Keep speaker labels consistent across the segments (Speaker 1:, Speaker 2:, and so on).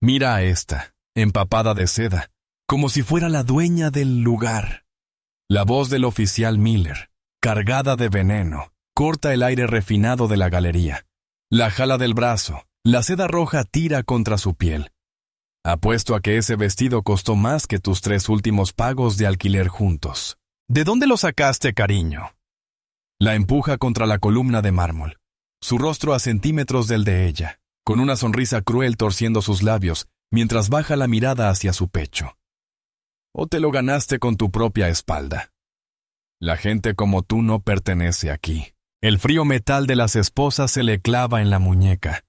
Speaker 1: Mira a esta, empapada de seda, como si fuera la dueña del lugar. La voz del oficial Miller, cargada de veneno, corta el aire refinado de la galería. La jala del brazo, la seda roja tira contra su piel. Apuesto a que ese vestido costó más que tus 3 últimos pagos de alquiler juntos. ¿De dónde lo sacaste, cariño? La empuja contra la columna de mármol, su rostro a centímetros del de ella, con una sonrisa cruel torciendo sus labios, mientras baja la mirada hacia su pecho. ¿O te lo ganaste con tu propia espalda? La gente como tú no pertenece aquí. El frío metal de las esposas se le clava en la muñeca,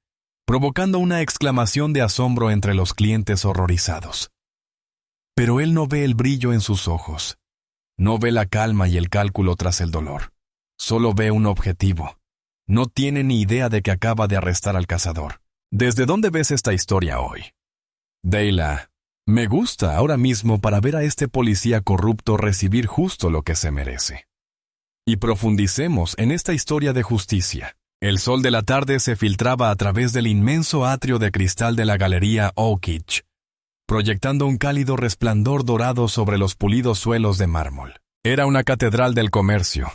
Speaker 1: provocando una exclamación de asombro entre los clientes horrorizados. Pero él no ve el brillo en sus ojos. No ve la calma y el cálculo tras el dolor. Solo ve un objetivo. No tiene ni idea de que acaba de arrestar al cazador. ¿Desde dónde ves esta historia hoy? Dayla, me gusta ahora mismo para ver a este policía corrupto recibir justo lo que se merece. Y profundicemos en esta historia de justicia. El sol de la tarde se filtraba a través del inmenso atrio de cristal de la galería Oakidge, proyectando un cálido resplandor dorado sobre los pulidos suelos de mármol. Era una catedral del comercio,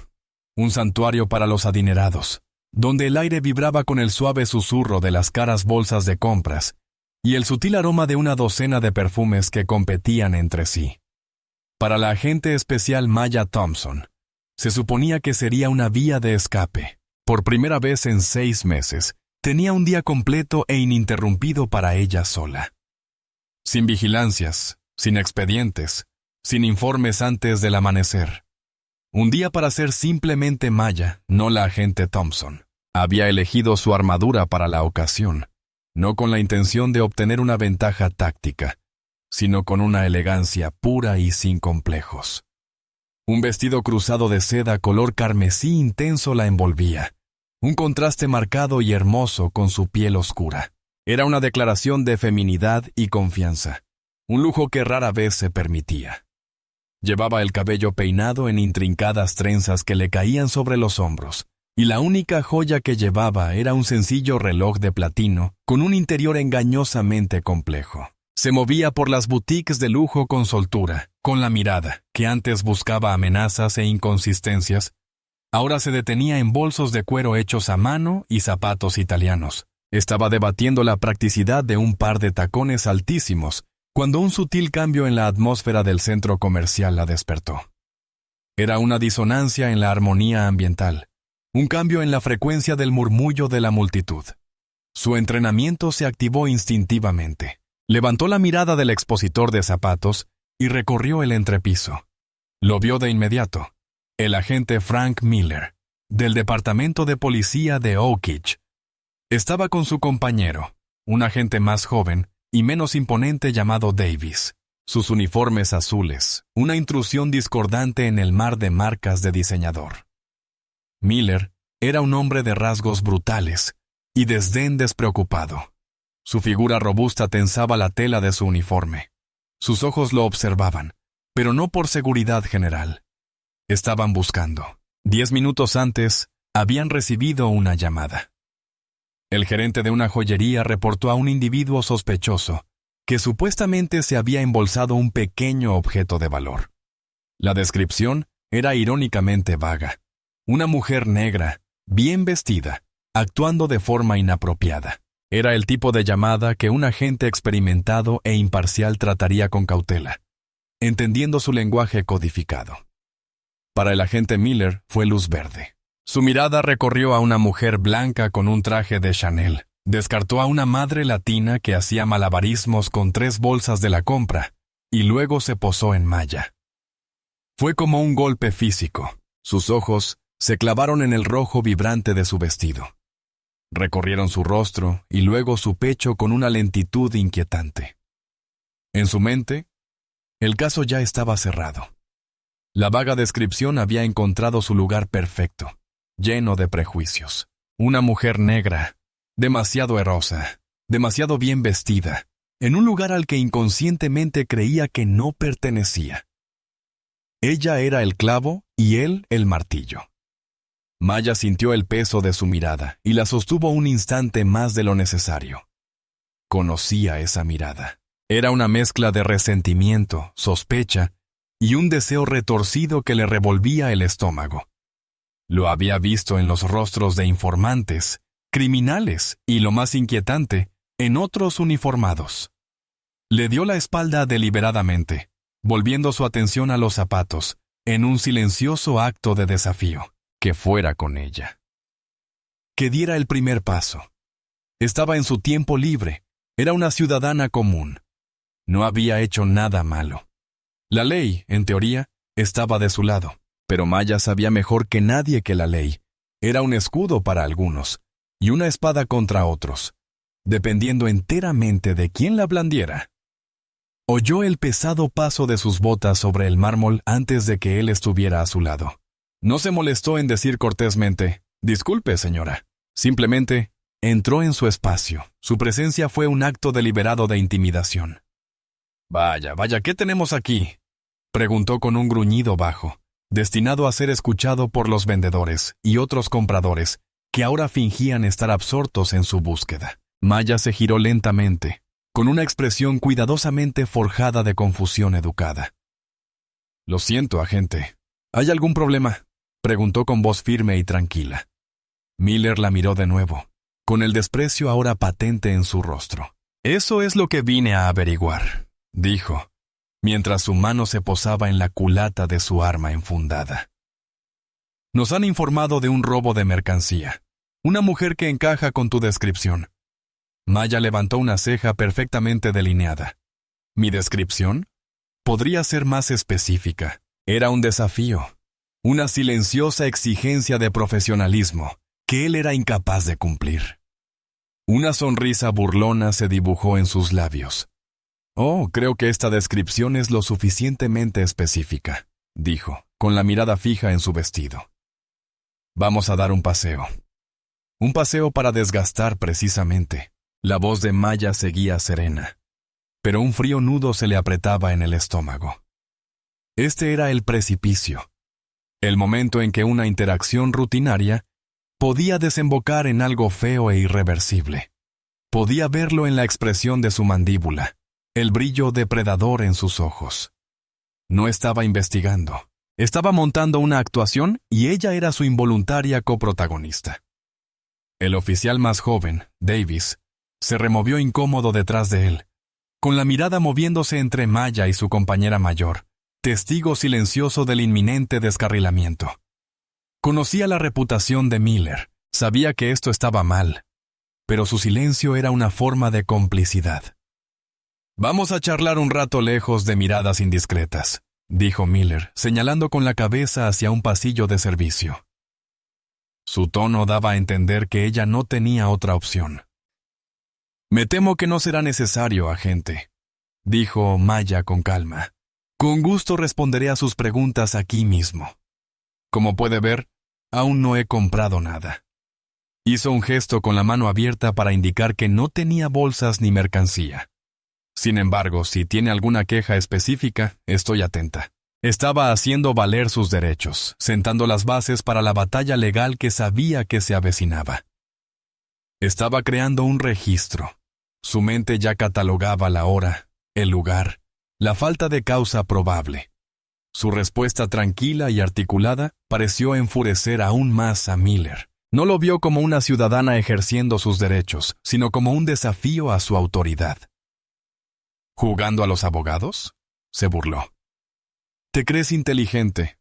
Speaker 1: un santuario para los adinerados, donde el aire vibraba con el suave susurro de las caras bolsas de compras y el sutil aroma de una docena de perfumes que competían entre sí. Para la agente especial Maya Thompson, se suponía que sería una vía de escape. Por primera vez en 6 meses, tenía un día completo e ininterrumpido para ella sola. Sin vigilancias, sin expedientes, sin informes antes del amanecer. Un día para ser simplemente Maya, no la agente Thompson. Había elegido su armadura para la ocasión, no con la intención de obtener una ventaja táctica, sino con una elegancia pura y sin complejos. Un vestido cruzado de seda color carmesí intenso la envolvía, un contraste marcado y hermoso con su piel oscura. Era una declaración de feminidad y confianza, un lujo que rara vez se permitía. Llevaba el cabello peinado en intrincadas trenzas que le caían sobre los hombros, y la única joya que llevaba era un sencillo reloj de platino con un interior engañosamente complejo. Se movía por las boutiques de lujo con soltura, con la mirada, que antes buscaba amenazas e inconsistencias, ahora se detenía en bolsos de cuero hechos a mano y zapatos italianos. Estaba debatiendo la practicidad de un par de tacones altísimos, cuando un sutil cambio en la atmósfera del centro comercial la despertó. Era una disonancia en la armonía ambiental, un cambio en la frecuencia del murmullo de la multitud. Su entrenamiento se activó instintivamente. Levantó la mirada del expositor de zapatos y recorrió el entrepiso. Lo vio de inmediato. El agente Frank Miller, del departamento de policía de Oakidge. Estaba con su compañero, un agente más joven y menos imponente llamado Davis. Sus uniformes azules, una intrusión discordante en el mar de marcas de diseñador. Miller era un hombre de rasgos brutales y desdén despreocupado. Su figura robusta tensaba la tela de su uniforme. Sus ojos lo observaban, pero no por seguridad general. Estaban buscando. 10 minutos antes, habían recibido una llamada. El gerente de una joyería reportó a un individuo sospechoso que supuestamente se había embolsado un pequeño objeto de valor. La descripción era irónicamente vaga. Una mujer negra, bien vestida, actuando de forma inapropiada. Era el tipo de llamada que un agente experimentado e imparcial trataría con cautela, entendiendo su lenguaje codificado. Para el agente Miller fue luz verde. Su mirada recorrió a una mujer blanca con un traje de Chanel, descartó a una madre latina que hacía malabarismos con 3 bolsas de la compra, y luego se posó en Maya. Fue como un golpe físico. Sus ojos se clavaron en el rojo vibrante de su vestido. Recorrieron su rostro y luego su pecho con una lentitud inquietante. En su mente, el caso ya estaba cerrado. La vaga descripción había encontrado su lugar perfecto, lleno de prejuicios. Una mujer negra, demasiado erosa, demasiado bien vestida, en un lugar al que inconscientemente creía que no pertenecía. Ella era el clavo y él el martillo. Maya sintió el peso de su mirada y la sostuvo un instante más de lo necesario. conocía esa mirada. Era una mezcla de resentimiento, sospecha y un deseo retorcido que le revolvía el estómago. Lo había visto en los rostros de informantes, criminales y, lo más inquietante, en otros uniformados. Le dio la espalda deliberadamente, volviendo su atención a los zapatos, en un silencioso acto de desafío. Que fuera con ella. Que diera el primer paso. Estaba en su tiempo libre. Era una ciudadana común. No había hecho nada malo. La ley, en teoría, estaba de su lado, pero Maya sabía mejor que nadie que la ley era un escudo para algunos y una espada contra otros, dependiendo enteramente de quién la blandiera. Oyó el pesado paso de sus botas sobre el mármol antes de que él estuviera a su lado. No se molestó en decir cortésmente, «Disculpe, señora». Simplemente entró en su espacio. Su presencia fue un acto deliberado de intimidación. «Vaya, ¿qué tenemos aquí?», preguntó con un gruñido bajo, destinado a ser escuchado por los vendedores y otros compradores que ahora fingían estar absortos en su búsqueda. Maya se giró lentamente, con una expresión cuidadosamente forjada de confusión educada. «Lo siento, agente. ¿Hay algún problema?», preguntó con voz firme y tranquila. Miller la miró de nuevo, con el desprecio ahora patente en su rostro. «Eso es lo que vine a averiguar», dijo, mientras su mano se posaba en la culata de su arma enfundada. «Nos han informado de un robo de mercancía. Una mujer que encaja con tu descripción». Maya levantó una ceja perfectamente delineada. ¿Mi descripción? Podría ser más específica. Era un desafío, una silenciosa exigencia de profesionalismo que él era incapaz de cumplir. Una sonrisa burlona se dibujó en sus labios. «Oh, creo que esta descripción es lo suficientemente específica», dijo, con la mirada fija en su vestido. «Vamos a dar un paseo». Un paseo para desgastar precisamente. La voz de Maya seguía serena, pero un frío nudo se le apretaba en el estómago. Este era el precipicio, el momento en que una interacción rutinaria podía desembocar en algo feo e irreversible. Podía verlo en la expresión de su mandíbula, el brillo depredador en sus ojos. No estaba investigando, estaba montando una actuación y ella era su involuntaria coprotagonista. El oficial más joven, Davis, se removió incómodo detrás de él, con la mirada moviéndose entre Maya y su compañera mayor, testigo silencioso del inminente descarrilamiento. Conocía la reputación de Miller, sabía que esto estaba mal, pero su silencio era una forma de complicidad. «Vamos a charlar un rato lejos de miradas indiscretas», dijo Miller, señalando con la cabeza hacia un pasillo de servicio. Su tono daba a entender que ella no tenía otra opción. «Me temo que no será necesario, agente», dijo Maya con calma. «Con gusto responderé a sus preguntas aquí mismo. Como puede ver, aún no he comprado nada». Hizo un gesto con la mano abierta para indicar que no tenía bolsas ni mercancía. «Sin embargo, si tiene alguna queja específica, estoy atenta». Estaba haciendo valer sus derechos, sentando las bases para la batalla legal que sabía que se avecinaba. Estaba creando un registro. Su mente ya catalogaba la hora, el lugar, la falta de causa probable. Su respuesta tranquila y articulada pareció enfurecer aún más a Miller. No lo vio como una ciudadana ejerciendo sus derechos, sino como un desafío a su autoridad. ¿Jugando a los abogados?, se burló. «Te crees inteligente.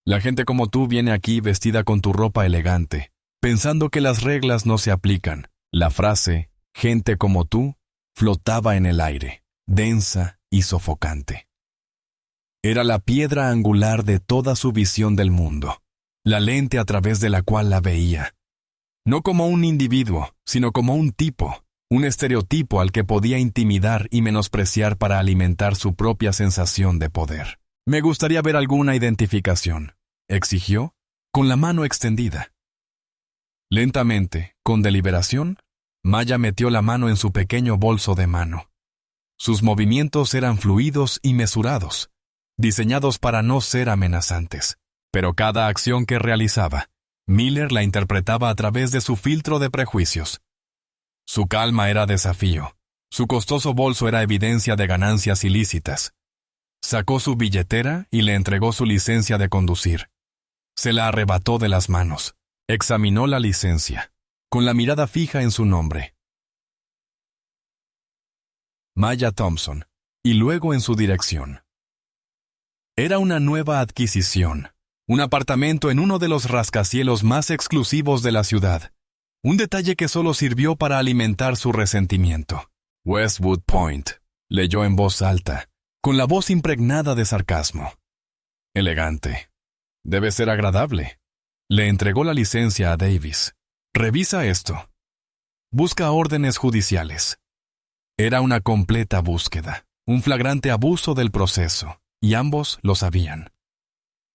Speaker 1: La gente como tú viene aquí vestida con tu ropa elegante, pensando que las reglas no se aplican». La frase «gente como tú» flotaba en el aire, densa y sofocante. Era la piedra angular de toda su visión del mundo, la lente a través de la cual la veía. No como un individuo, sino como un tipo, un estereotipo al que podía intimidar y menospreciar para alimentar su propia sensación de poder. «Me gustaría ver alguna identificación», exigió, con la mano extendida. Lentamente, con deliberación, Maya metió la mano en su pequeño bolso de mano. Sus movimientos eran fluidos y mesurados, diseñados para no ser amenazantes, pero cada acción que realizaba, Miller la interpretaba a través de su filtro de prejuicios. Su calma era desafío, Su costoso bolso era evidencia de ganancias ilícitas. Sacó su billetera y le entregó su licencia de conducir. Se la arrebató de las manos. Examinó la licencia, con la mirada fija en su nombre. Maya Thompson, y luego en su dirección. Era una nueva adquisición, un apartamento en uno de los rascacielos más exclusivos de la ciudad, un detalle que solo sirvió para alimentar su resentimiento. Westwood Point, leyó en voz alta, con la voz impregnada de sarcasmo. Elegante. Debe ser agradable. Le entregó la licencia a Davis. Revisa esto. Busca órdenes judiciales. Era una completa búsqueda, un flagrante abuso del proceso, y ambos lo sabían.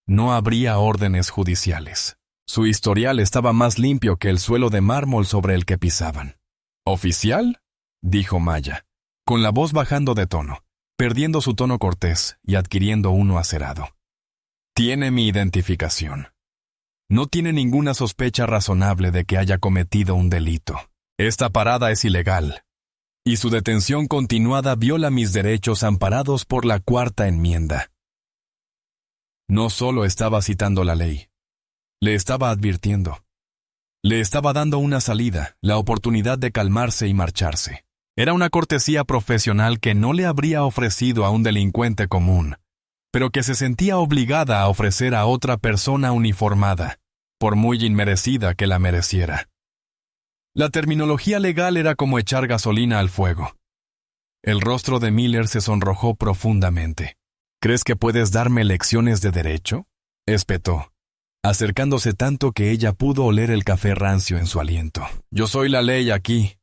Speaker 1: No habría órdenes judiciales. Su historial estaba más limpio que el suelo de mármol sobre el que pisaban. ¿Oficial?, dijo Maya, con la voz bajando de tono, perdiendo su tono cortés y adquiriendo uno acerado. Tiene mi identificación. No tiene ninguna sospecha razonable de que haya cometido un delito. Esta parada es ilegal, y su detención continuada viola mis derechos amparados por la Cuarta Enmienda. No solo estaba citando la ley, le estaba advirtiendo. Le estaba dando una salida, la oportunidad de calmarse y marcharse. Era una cortesía profesional que no le habría ofrecido a un delincuente común, pero que se sentía obligada a ofrecer a otra persona uniformada, por muy inmerecida que la mereciera. La terminología legal era como echar gasolina al fuego. El rostro de Miller se sonrojó profundamente. ¿Crees que puedes darme lecciones de derecho?, espetó, acercándose tanto que ella pudo oler el café rancio en su aliento. Yo soy la ley aquí.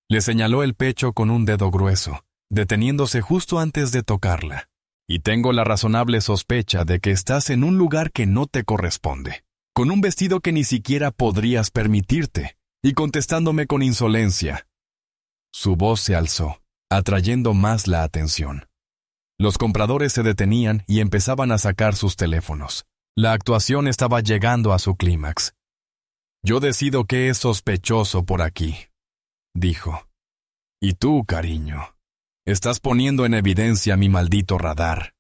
Speaker 1: Le señaló el pecho con un dedo grueso, deteniéndose justo antes de tocarla. Y tengo la razonable sospecha de que estás en un lugar que no te corresponde, con un vestido que ni siquiera podrías permitirte, y contestándome con insolencia. Su voz se alzó, atrayendo más la atención. Los compradores se detenían y empezaban a sacar sus teléfonos. La actuación estaba llegando a su clímax. Yo decido qué es sospechoso por aquí, dijo. Y tú, cariño, estás poniendo en evidencia mi maldito radar.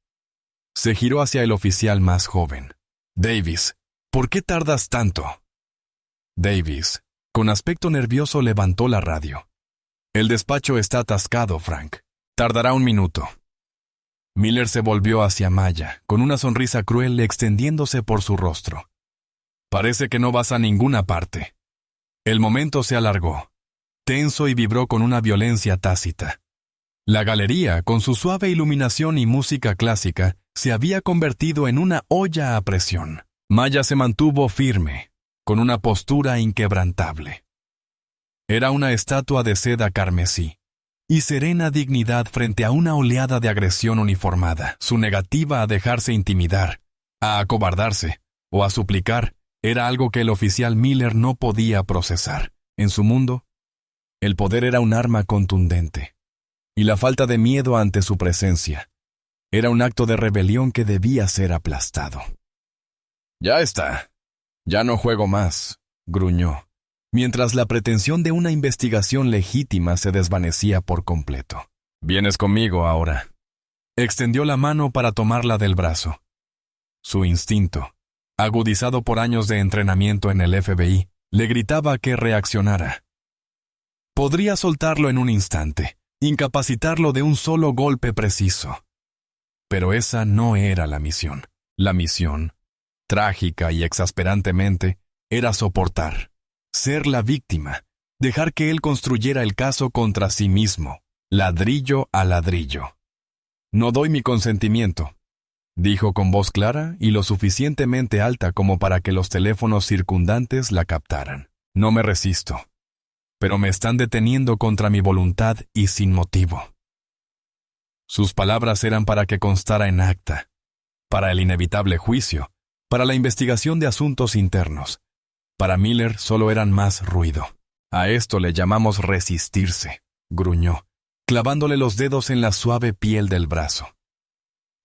Speaker 1: Se giró hacia el oficial más joven. Davis, ¿por qué tardas tanto? Davis, con aspecto nervioso, levantó la radio. El despacho está atascado, Frank. Tardará un minuto. Miller se volvió hacia Maya, con una sonrisa cruel extendiéndose por su rostro. Parece que no vas a ninguna parte. El momento se alargó, tenso, y vibró con una violencia tácita. La galería, con su suave iluminación y música clásica, se había convertido en una olla a presión. Maya se mantuvo firme, con una postura inquebrantable. Era una estatua de seda carmesí y serena dignidad frente a una oleada de agresión uniformada. Su negativa a dejarse intimidar, a acobardarse o a suplicar era algo que el oficial Miller no podía procesar. En su mundo, el poder era un arma contundente, y la falta de miedo ante su presencia era un acto de rebelión que debía ser aplastado. Ya está. Ya no juego más, gruñó, mientras la pretensión de una investigación legítima se desvanecía por completo. Vienes conmigo ahora. Extendió la mano para tomarla del brazo. Su instinto, agudizado por años de entrenamiento en el FBI, le gritaba que reaccionara. Podría soltarlo en un instante, incapacitarlo de un solo golpe preciso. Pero esa no era la misión. La misión, trágica y exasperantemente, era soportar, ser la víctima, dejar que él construyera el caso contra sí mismo, ladrillo a ladrillo. No doy mi consentimiento, dijo con voz clara y lo suficientemente alta como para que los teléfonos circundantes la captaran. No me resisto, pero me están deteniendo contra mi voluntad y sin motivo. Sus palabras eran para que constara en acta, para el inevitable juicio, para la investigación de asuntos internos. Para Miller solo eran más ruido. A esto le llamamos resistirse, gruñó, clavándole los dedos en la suave piel del brazo.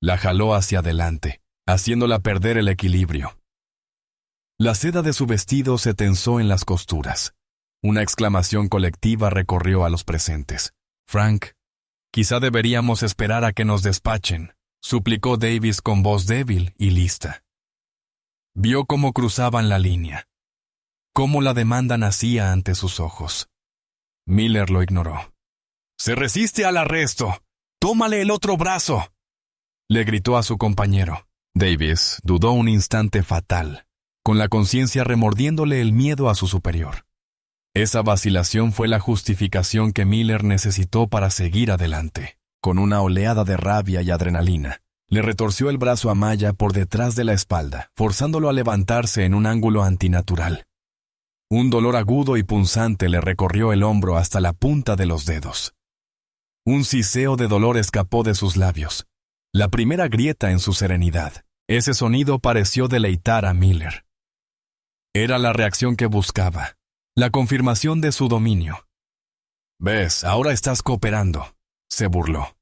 Speaker 1: La jaló hacia adelante, haciéndola perder el equilibrio. La seda de su vestido se tensó en las costuras. Una exclamación colectiva recorrió a los presentes. Frank, Quizá deberíamos esperar a que nos despachen, suplicó Davis con voz débil y lista. Vio cómo cruzaban la línea, cómo la demanda nacía ante sus ojos. Miller lo ignoró. «Se resiste al arresto. ¡Tómale el otro brazo!», le gritó a su compañero. Davis dudó un instante fatal, con la conciencia remordiéndole el miedo a su superior. Esa vacilación fue la justificación que Miller necesitó para seguir adelante. Con una oleada de rabia y adrenalina, le retorció el brazo a Maya por detrás de la espalda, forzándolo a levantarse en un ángulo antinatural. Un dolor agudo y punzante le recorrió el hombro hasta la punta de los dedos. Un siseo de dolor escapó de sus labios, la primera grieta en su serenidad. Ese sonido pareció deleitar a Miller. Era la reacción que buscaba, la confirmación de su dominio. «¿Ves? Ahora estás cooperando», se burló.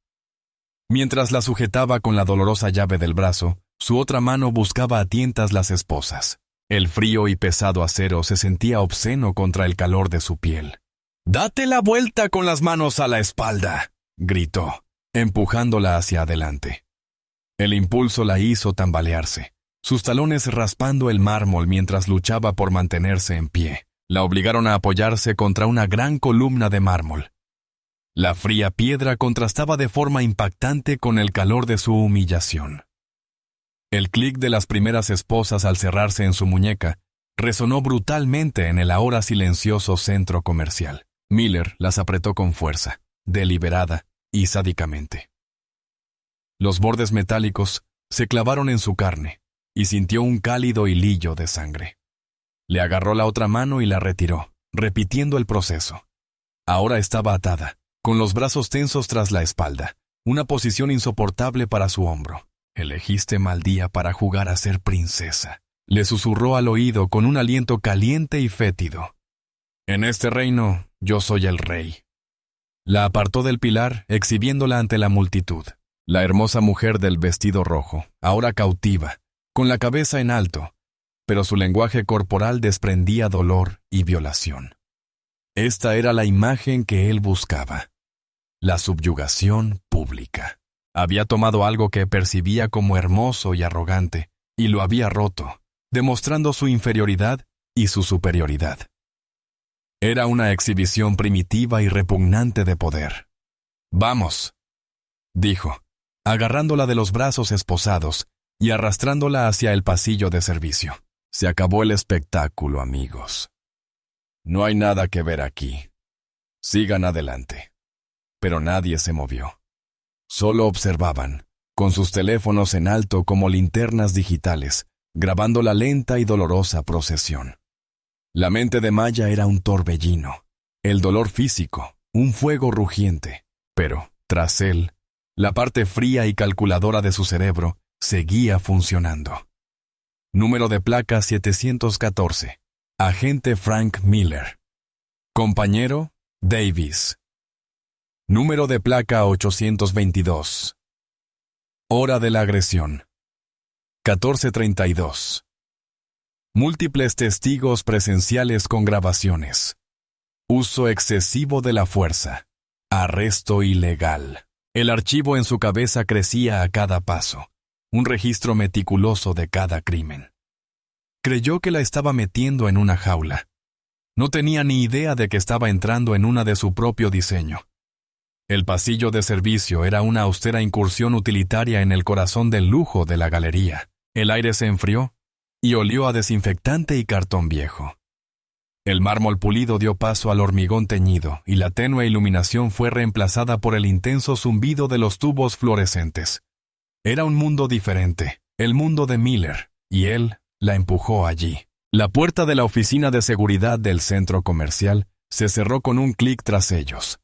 Speaker 1: Mientras la sujetaba con la dolorosa llave del brazo, su otra mano buscaba a tientas las esposas. El frío y pesado acero se sentía obsceno contra el calor de su piel. «¡Date la vuelta con las manos a la espalda!», gritó, empujándola hacia adelante. El impulso la hizo tambalearse, sus talones raspando el mármol mientras luchaba por mantenerse en pie. La obligaron a apoyarse contra una gran columna de mármol. La fría piedra contrastaba de forma impactante con el calor de su humillación. El clic de las primeras esposas al cerrarse en su muñeca resonó brutalmente en el ahora silencioso centro comercial. Miller las apretó con fuerza, deliberada y sádicamente. Los bordes metálicos se clavaron en su carne y sintió un cálido hilillo de sangre. Le agarró la otra mano y la retiró, repitiendo el proceso. Ahora estaba atada, con los brazos tensos tras la espalda, una posición insoportable para su hombro. «Elegiste mal día para jugar a ser princesa», le susurró al oído con un aliento caliente y fétido. «En este reino, yo soy el rey». La apartó del pilar, exhibiéndola ante la multitud. La hermosa mujer del vestido rojo, ahora cautiva, con la cabeza en alto, pero su lenguaje corporal desprendía dolor y violación. Esta era la imagen que él buscaba. La subyugación pública. Había tomado algo que percibía como hermoso y arrogante, y lo había roto, demostrando su inferioridad y su superioridad. Era una exhibición primitiva y repugnante de poder. «Vamos», dijo, agarrándola de los brazos esposados y arrastrándola hacia el pasillo de servicio. «Se acabó el espectáculo, amigos. No hay nada que ver aquí. Sigan adelante». Pero nadie se movió. Solo observaban, con sus teléfonos en alto como linternas digitales, grabando la lenta y dolorosa procesión. La mente de Maya era un torbellino, el dolor físico, un fuego rugiente, pero, tras él, la parte fría y calculadora de su cerebro seguía funcionando. Número de placa 714. Agente Frank Miller. Compañero, Davis. Número de placa 822. Hora de la agresión. 14:32. Múltiples testigos presenciales con grabaciones. Uso excesivo de la fuerza. Arresto ilegal. El archivo en su cabeza crecía a cada paso. Un registro meticuloso de cada crimen. Creyó que la estaba metiendo en una jaula. No tenía ni idea de que estaba entrando en una de su propio diseño. El pasillo de servicio era una austera incursión utilitaria en el corazón del lujo de la galería. El aire se enfrió y olió a desinfectante y cartón viejo. El mármol pulido dio paso al hormigón teñido y la tenue iluminación fue reemplazada por el intenso zumbido de los tubos fluorescentes. Era un mundo diferente, el mundo de Miller, y él la empujó allí. La puerta de la oficina de seguridad del centro comercial se cerró con un clic tras ellos,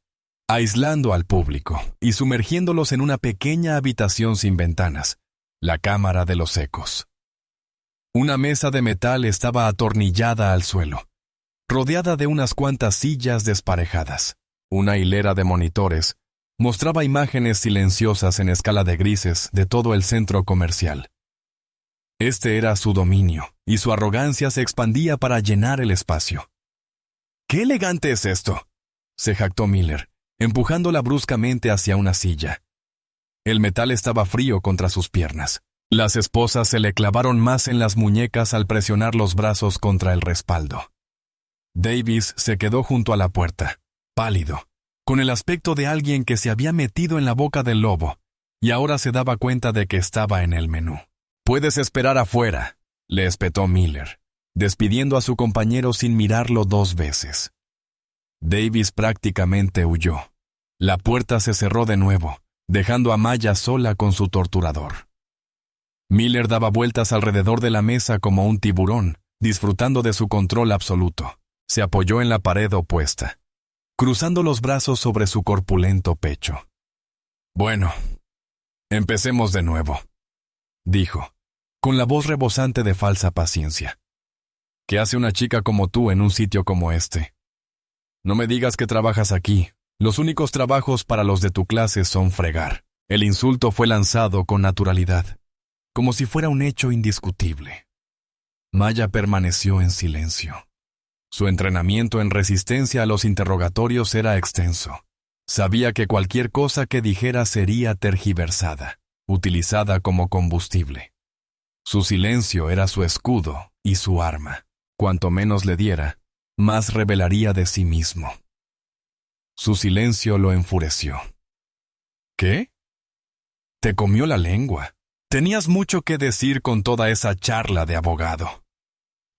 Speaker 1: aislando al público y sumergiéndolos en una pequeña habitación sin ventanas, la cámara de los ecos. Una mesa de metal estaba atornillada al suelo, rodeada de unas cuantas sillas desparejadas. Una hilera de monitores mostraba imágenes silenciosas en escala de grises de todo el centro comercial. Este era su dominio, y su arrogancia se expandía para llenar el espacio. «¡Qué elegante es esto!», se jactó Miller, empujándola bruscamente hacia una silla. El metal estaba frío contra sus piernas. Las esposas se le clavaron más en las muñecas al presionar los brazos contra el respaldo. Davis se quedó junto a la puerta, pálido, con el aspecto de alguien que se había metido en la boca del lobo, y ahora se daba cuenta de que estaba en el menú. «Puedes esperar afuera», le espetó Miller, despidiendo a su compañero sin mirarlo 2 veces. Davis prácticamente huyó. La puerta se cerró de nuevo, dejando a Maya sola con su torturador. Miller daba vueltas alrededor de la mesa como un tiburón, disfrutando de su control absoluto. Se apoyó en la pared opuesta, cruzando los brazos sobre su corpulento pecho. «Bueno, empecemos de nuevo», dijo, con la voz rebosante de falsa paciencia. «¿Qué hace una chica como tú en un sitio como este? No me digas que trabajas aquí. Los únicos trabajos para los de tu clase son fregar». El insulto fue lanzado con naturalidad, como si fuera un hecho indiscutible. Maya permaneció en silencio. Su entrenamiento en resistencia a los interrogatorios era extenso. Sabía que cualquier cosa que dijera sería tergiversada, utilizada como combustible. Su silencio era su escudo y su arma. Cuanto menos le diera, más revelaría de sí mismo. Su silencio lo enfureció. «¿Qué? Te comió la lengua. Tenías mucho que decir con toda esa charla de abogado».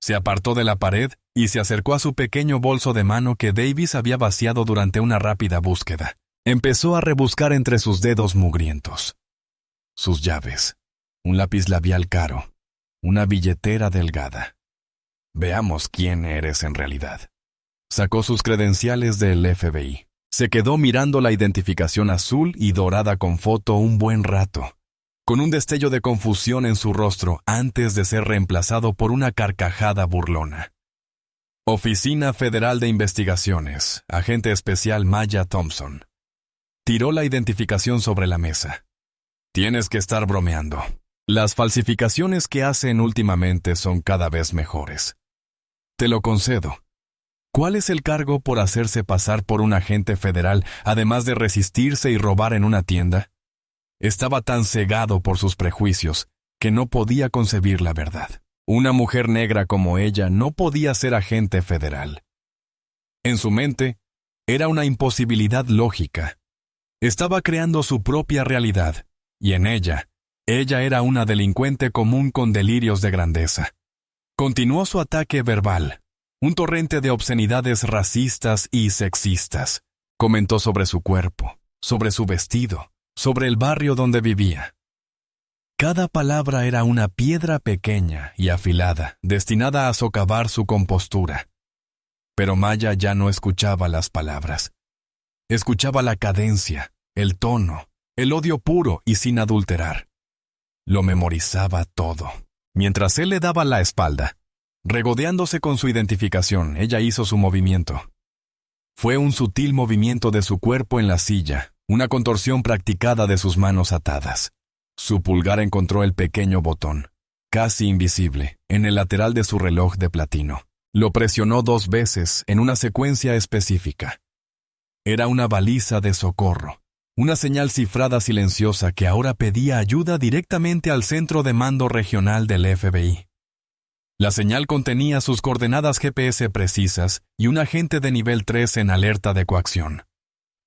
Speaker 1: Se apartó de la pared y se acercó a su pequeño bolso de mano que Davis había vaciado durante una rápida búsqueda. Empezó a rebuscar entre sus dedos mugrientos. Sus llaves, un lápiz labial caro, una billetera delgada. «Veamos quién eres en realidad». Sacó sus credenciales del FBI. Se quedó mirando la identificación azul y dorada con foto un buen rato, con un destello de confusión en su rostro antes de ser reemplazado por una carcajada burlona. «Oficina Federal de Investigaciones, agente especial Maya Thompson». Tiró la identificación sobre la mesa. «Tienes que estar bromeando. Las falsificaciones que hacen últimamente son cada vez mejores. Te lo concedo. ¿Cuál es el cargo por hacerse pasar por un agente federal, además de resistirse y robar en una tienda?» Estaba tan cegado por sus prejuicios que no podía concebir la verdad. Una mujer negra como ella no podía ser agente federal. En su mente, era una imposibilidad lógica. Estaba creando su propia realidad, y en ella era una delincuente común con delirios de grandeza. Continuó su ataque verbal, un torrente de obscenidades racistas y sexistas. Comentó sobre su cuerpo, sobre su vestido, sobre el barrio donde vivía. Cada palabra era una piedra pequeña y afilada, destinada a socavar su compostura. Pero Maya ya no escuchaba las palabras. Escuchaba la cadencia, el tono, el odio puro y sin adulterar. Lo memorizaba todo. Mientras él le daba la espalda, regodeándose con su identificación, ella hizo su movimiento. Fue un sutil movimiento de su cuerpo en la silla, una contorsión practicada de sus manos atadas. Su pulgar encontró el pequeño botón, casi invisible, en el lateral de su reloj de platino. Lo presionó 2 veces en una secuencia específica. Era una baliza de socorro, una señal cifrada silenciosa que ahora pedía ayuda directamente al centro de mando regional del FBI. La señal contenía sus coordenadas GPS precisas y un agente de nivel 3 en alerta de coacción.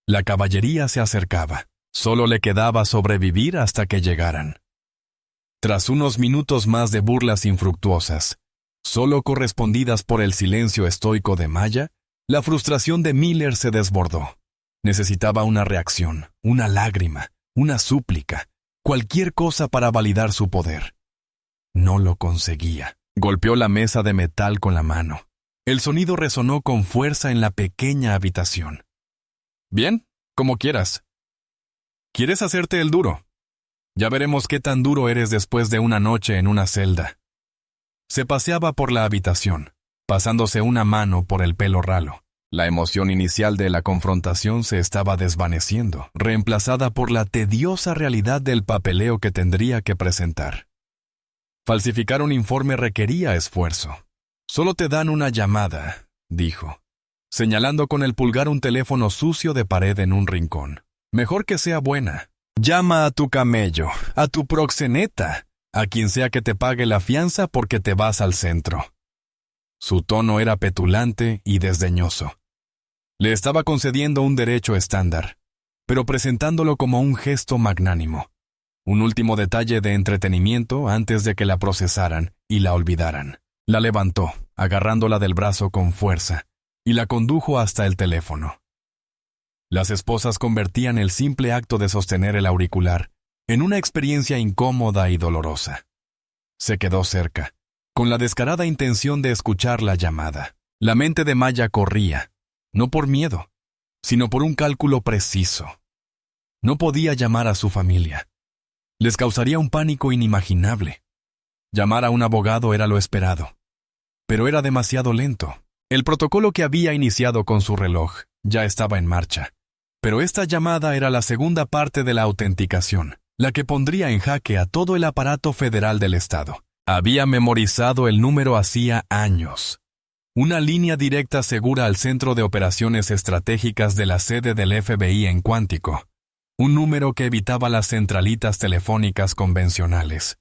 Speaker 1: La caballería se acercaba. Solo le quedaba sobrevivir hasta que llegaran. Tras unos minutos más de burlas infructuosas, solo correspondidas por el silencio estoico de Maya, la frustración de Miller se desbordó. Necesitaba una reacción, una lágrima, una súplica, cualquier cosa para validar su poder. No lo conseguía. Golpeó la mesa de metal con la mano. El sonido resonó con fuerza en la pequeña habitación. «Bien, como quieras. ¿Quieres hacerte el duro? Ya veremos qué tan duro eres después de una noche en una celda». Se paseaba por la habitación, pasándose una mano por el pelo ralo. La emoción inicial de la confrontación se estaba desvaneciendo, reemplazada por la tediosa realidad del papeleo que tendría que presentar. Falsificar un informe requería esfuerzo. «Solo te dan una llamada», dijo. señalando con el pulgar un teléfono sucio de pared en un rincón. Mejor que sea buena. Llama a tu camello, a tu proxeneta, a quien sea que te pague la fianza porque te vas al centro. Su tono era petulante y desdeñoso. Le estaba concediendo un derecho estándar, pero presentándolo como un gesto magnánimo. Un último detalle de entretenimiento antes de que la procesaran y la olvidaran. La levantó, agarrándola del brazo con fuerza, y la condujo hasta el teléfono. Las esposas convertían el simple acto de sostener el auricular en una experiencia incómoda y dolorosa. Se quedó cerca, con la descarada intención de escuchar la llamada. La mente de Maya corría, no por miedo, sino por un cálculo preciso. No podía llamar a su familia. Les causaría un pánico inimaginable. Llamar a un abogado era lo esperado, pero era demasiado lento. El protocolo que había iniciado con su reloj ya estaba en marcha, pero esta llamada era la segunda parte de la autenticación, la que pondría en jaque a todo el aparato federal del Estado. Había memorizado el número hacía años. Una línea directa segura al Centro de Operaciones Estratégicas de la sede del FBI en Quantico. Un número que evitaba las centralitas telefónicas convencionales.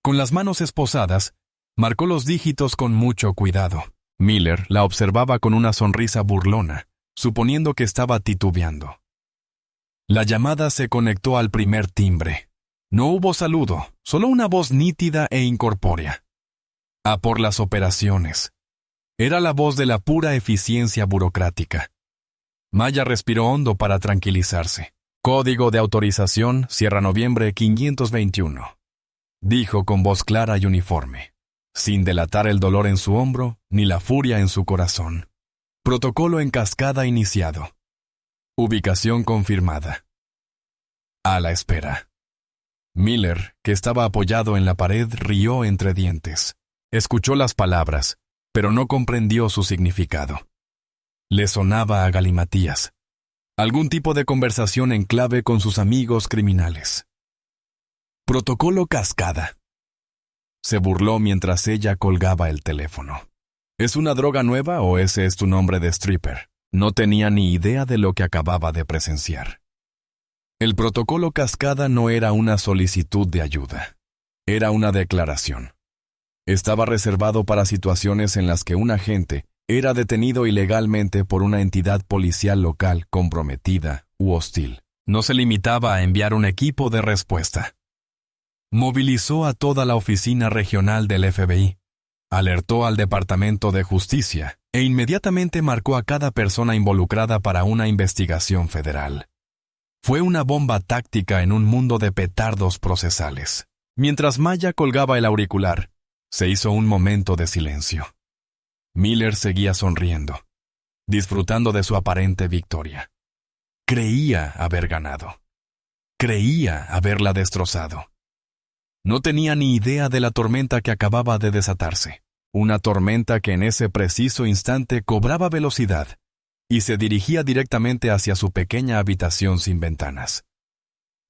Speaker 1: Con las manos esposadas, marcó los dígitos con mucho cuidado. Miller la observaba con una sonrisa burlona, suponiendo que estaba titubeando. La llamada se conectó al primer timbre. No hubo saludo, solo una voz nítida e incorpórea. A por las operaciones. Era la voz de la pura eficiencia burocrática. Maya respiró hondo para tranquilizarse. Código de autorización, Sierra Noviembre 521. Dijo con voz clara y uniforme, sin delatar el dolor en su hombro ni la furia en su corazón. Protocolo en cascada iniciado. Ubicación confirmada. A la espera. Miller, que estaba apoyado en la pared, rió entre dientes. Escuchó las palabras, pero no comprendió su significado. Le sonaba a galimatías. Algún tipo de conversación en clave con sus amigos criminales. Protocolo cascada. Se burló mientras ella colgaba el teléfono. ¿Es una droga nueva o ese es tu nombre de stripper? No tenía ni idea de lo que acababa de presenciar. El protocolo cascada no era una solicitud de ayuda. Era una declaración. Estaba reservado para situaciones en las que un agente era detenido ilegalmente por una entidad policial local comprometida u hostil. No se limitaba a enviar un equipo de respuesta. Movilizó a toda la oficina regional del FBI, alertó al Departamento de Justicia e inmediatamente marcó a cada persona involucrada para una investigación federal. Fue una bomba táctica en un mundo de petardos procesales. Mientras Maya colgaba el auricular, se hizo un momento de silencio. Miller seguía sonriendo, disfrutando de su aparente victoria. Creía haber ganado. Creía haberla destrozado. No tenía ni idea de la tormenta que acababa de desatarse. Una tormenta que en ese preciso instante cobraba velocidad y se dirigía directamente hacia su pequeña habitación sin ventanas.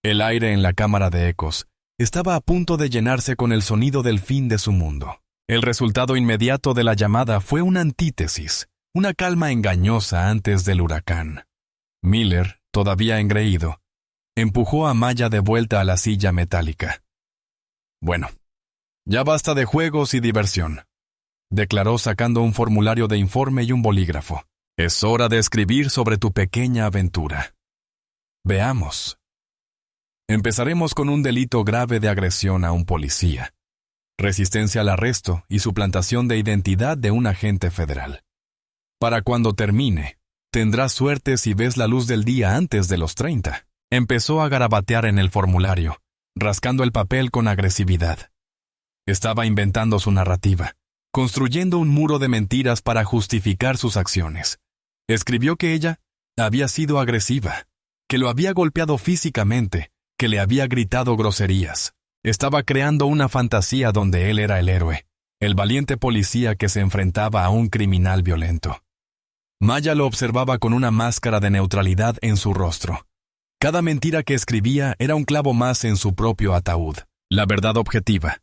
Speaker 1: El aire en la cámara de ecos estaba a punto de llenarse con el sonido del fin de su mundo. El resultado inmediato de la llamada fue una antítesis, una calma engañosa antes del huracán. Miller, todavía engreído, empujó a Maya de vuelta a la silla metálica. Bueno, ya basta de juegos y diversión, declaró sacando un formulario de informe y un bolígrafo. Es hora de escribir sobre tu pequeña aventura. Veamos. Empezaremos con un delito grave de agresión a un policía, resistencia al arresto y suplantación de identidad de un agente federal. Para cuando termine, tendrás suerte si ves la luz del día antes de los 30. Empezó a garabatear en el formulario, rascando el papel con agresividad. Estaba inventando su narrativa, construyendo un muro de mentiras para justificar sus acciones. Escribió que ella había sido agresiva, que lo había golpeado físicamente, que le había gritado groserías. Estaba creando una fantasía donde él era el héroe, el valiente policía que se enfrentaba a un criminal violento. Maya lo observaba con una máscara de neutralidad en su rostro. Cada mentira que escribía era un clavo más en su propio ataúd. La verdad objetiva.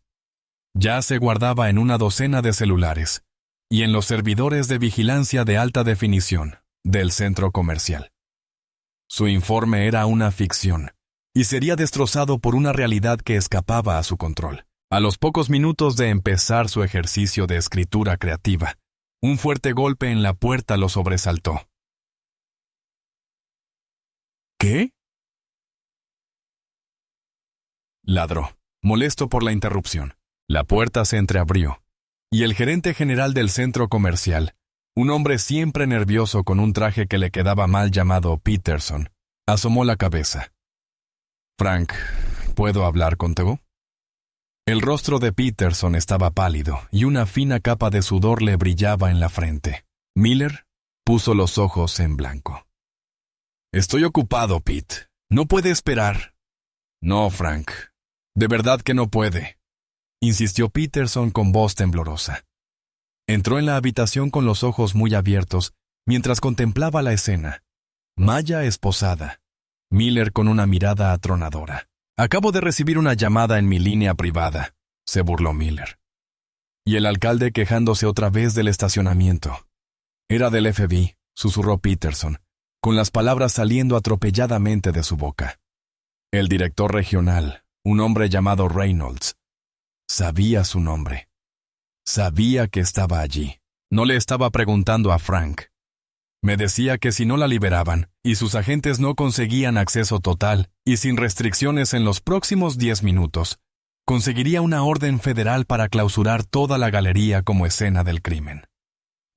Speaker 1: Ya se guardaba en una docena de celulares. y en los servidores de vigilancia de alta definición del centro comercial. Su informe era una ficción, y sería destrozado por una realidad que escapaba a su control. A los pocos minutos de empezar su ejercicio de escritura creativa, un fuerte golpe en la puerta lo sobresaltó. ¿Qué? Ladró, molesto por la interrupción. La puerta se entreabrió, y el gerente general del centro comercial, un hombre siempre nervioso con un traje que le quedaba mal llamado Peterson, asomó la cabeza. «Frank, ¿puedo hablar contigo?» El rostro de Peterson estaba pálido y una fina capa de sudor le brillaba en la frente. Miller puso los ojos en blanco. «Estoy ocupado, Pete. ¿No puede esperar?» «No, Frank. De verdad que no puede», insistió Peterson con voz temblorosa. Entró en la habitación con los ojos muy abiertos mientras contemplaba la escena. Maya esposada. Miller con una mirada atronadora. «Acabo de recibir una llamada en mi línea privada», se burló Miller. Y el alcalde quejándose otra vez del estacionamiento. «Era del FBI», susurró Peterson, con las palabras saliendo atropelladamente de su boca. El director regional, un hombre llamado Reynolds, sabía su nombre. Sabía que estaba allí. No le estaba preguntando a Frank. Me decía que si no la liberaban y sus agentes no conseguían acceso total y sin restricciones en los próximos 10 minutos, conseguiría una orden federal para clausurar toda la galería como escena del crimen.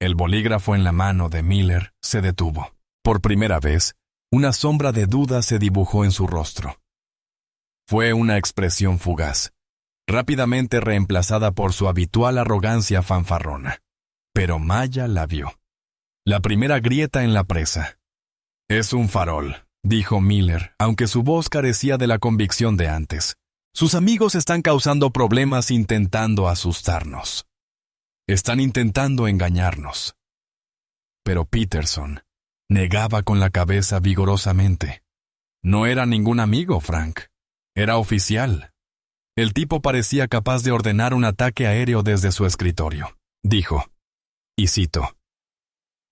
Speaker 1: El bolígrafo en la mano de Miller se detuvo. Por primera vez, una sombra de duda se dibujó en su rostro. Fue una expresión fugaz, rápidamente reemplazada por su habitual arrogancia fanfarrona. Pero Maya la vio. La primera grieta en la presa. «Es un farol», dijo Miller, aunque su voz carecía de la convicción de antes. «Sus amigos están causando problemas intentando asustarnos. Están intentando engañarnos». Pero Peterson negaba con la cabeza vigorosamente. No era ningún amigo, Frank. Era oficial. El tipo parecía capaz de ordenar un ataque aéreo desde su escritorio. Dijo, y cito,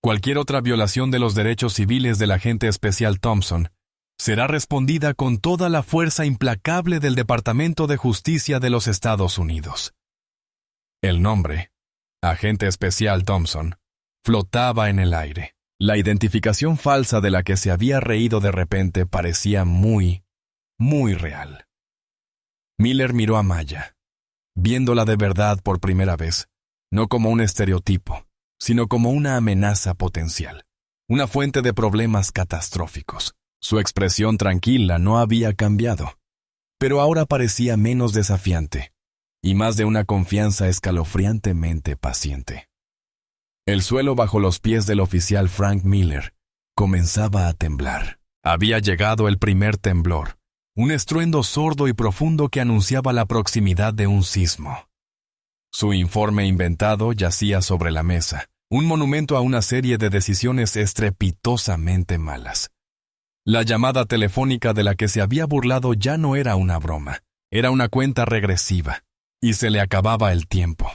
Speaker 1: «Cualquier otra violación de los derechos civiles del agente especial Thompson será respondida con toda la fuerza implacable del Departamento de Justicia de los Estados Unidos». El nombre, agente especial Thompson, flotaba en el aire. La identificación falsa de la que se había reído de repente parecía muy, muy real. Miller miró a Maya, viéndola de verdad por primera vez, no como un estereotipo, sino como una amenaza potencial, una fuente de problemas catastróficos. Su expresión tranquila no había cambiado, pero ahora parecía menos desafiante, y más de una confianza escalofriantemente paciente. El suelo bajo los pies del oficial Frank Miller comenzaba a temblar. Había llegado el primer temblor, un estruendo sordo y profundo que anunciaba la proximidad de un sismo. Su informe inventado yacía sobre la mesa, un monumento a una serie de decisiones estrepitosamente malas. La llamada telefónica de la que se había burlado ya no era una broma, era una cuenta regresiva, y se le acababa el tiempo.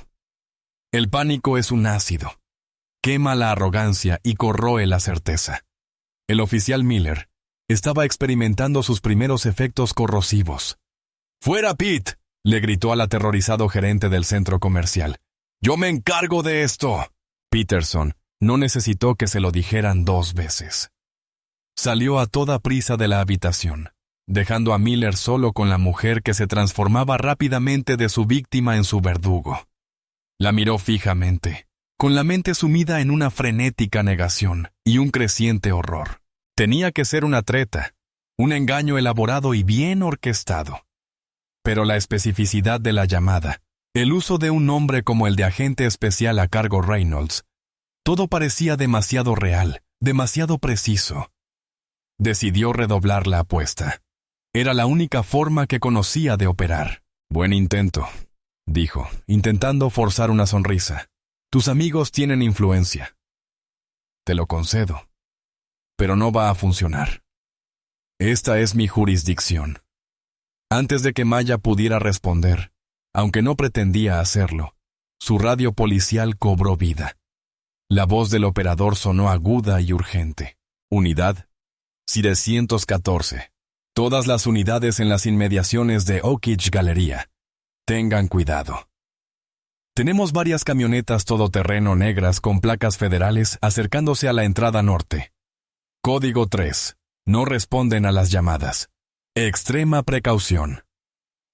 Speaker 1: El pánico es un ácido. Quema la arrogancia y corroe la certeza. El oficial Miller estaba experimentando sus primeros efectos corrosivos. «¡Fuera, Pete!», le gritó al aterrorizado gerente del centro comercial. «¡Yo me encargo de esto!». Peterson no necesitó que se lo dijeran 2 veces. Salió a toda prisa de la habitación, dejando a Miller solo con la mujer que se transformaba rápidamente de su víctima en su verdugo. La miró fijamente, con la mente sumida en una frenética negación y un creciente horror. Tenía que ser una treta, un engaño elaborado y bien orquestado. Pero la especificidad de la llamada, el uso de un nombre como el de agente especial a cargo Reynolds, todo parecía demasiado real, demasiado preciso. Decidió redoblar la apuesta. Era la única forma que conocía de operar. «Buen intento», dijo, intentando forzar una sonrisa. «Tus amigos tienen influencia. Te lo concedo. Pero no va a funcionar. Esta es mi jurisdicción». Antes de que Maya pudiera responder, aunque no pretendía hacerlo, su radio policial cobró vida. La voz del operador sonó aguda y urgente. Unidad 714. Todas las unidades en las inmediaciones de Oakidge Galería. Tengan cuidado. Tenemos varias camionetas todoterreno negras con placas federales acercándose a la entrada norte. Código 3. No responden a las llamadas. Extrema precaución.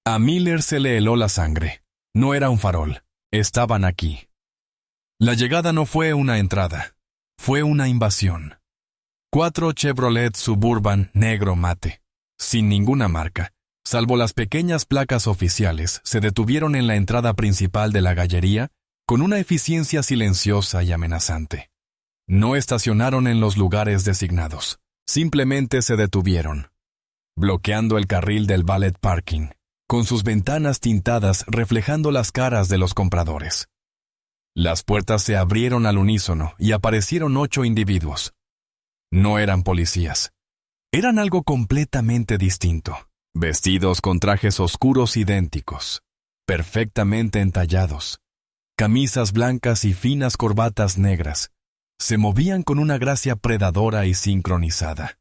Speaker 1: A Miller se le heló la sangre. No era un farol. Estaban aquí. La llegada no fue una entrada. Fue una invasión. 4 Chevrolet Suburban negro mate, sin ninguna marca, salvo las pequeñas placas oficiales, se detuvieron en la entrada principal de la gallería con una eficiencia silenciosa y amenazante. No estacionaron en los lugares designados. Simplemente se detuvieron, bloqueando el carril del valet parking, con sus ventanas tintadas reflejando las caras de los compradores. Las puertas se abrieron al unísono y aparecieron 8 individuos. No eran policías. Eran algo completamente distinto, vestidos con trajes oscuros idénticos, perfectamente entallados, camisas blancas y finas corbatas negras. Se movían con una gracia predadora y sincronizada.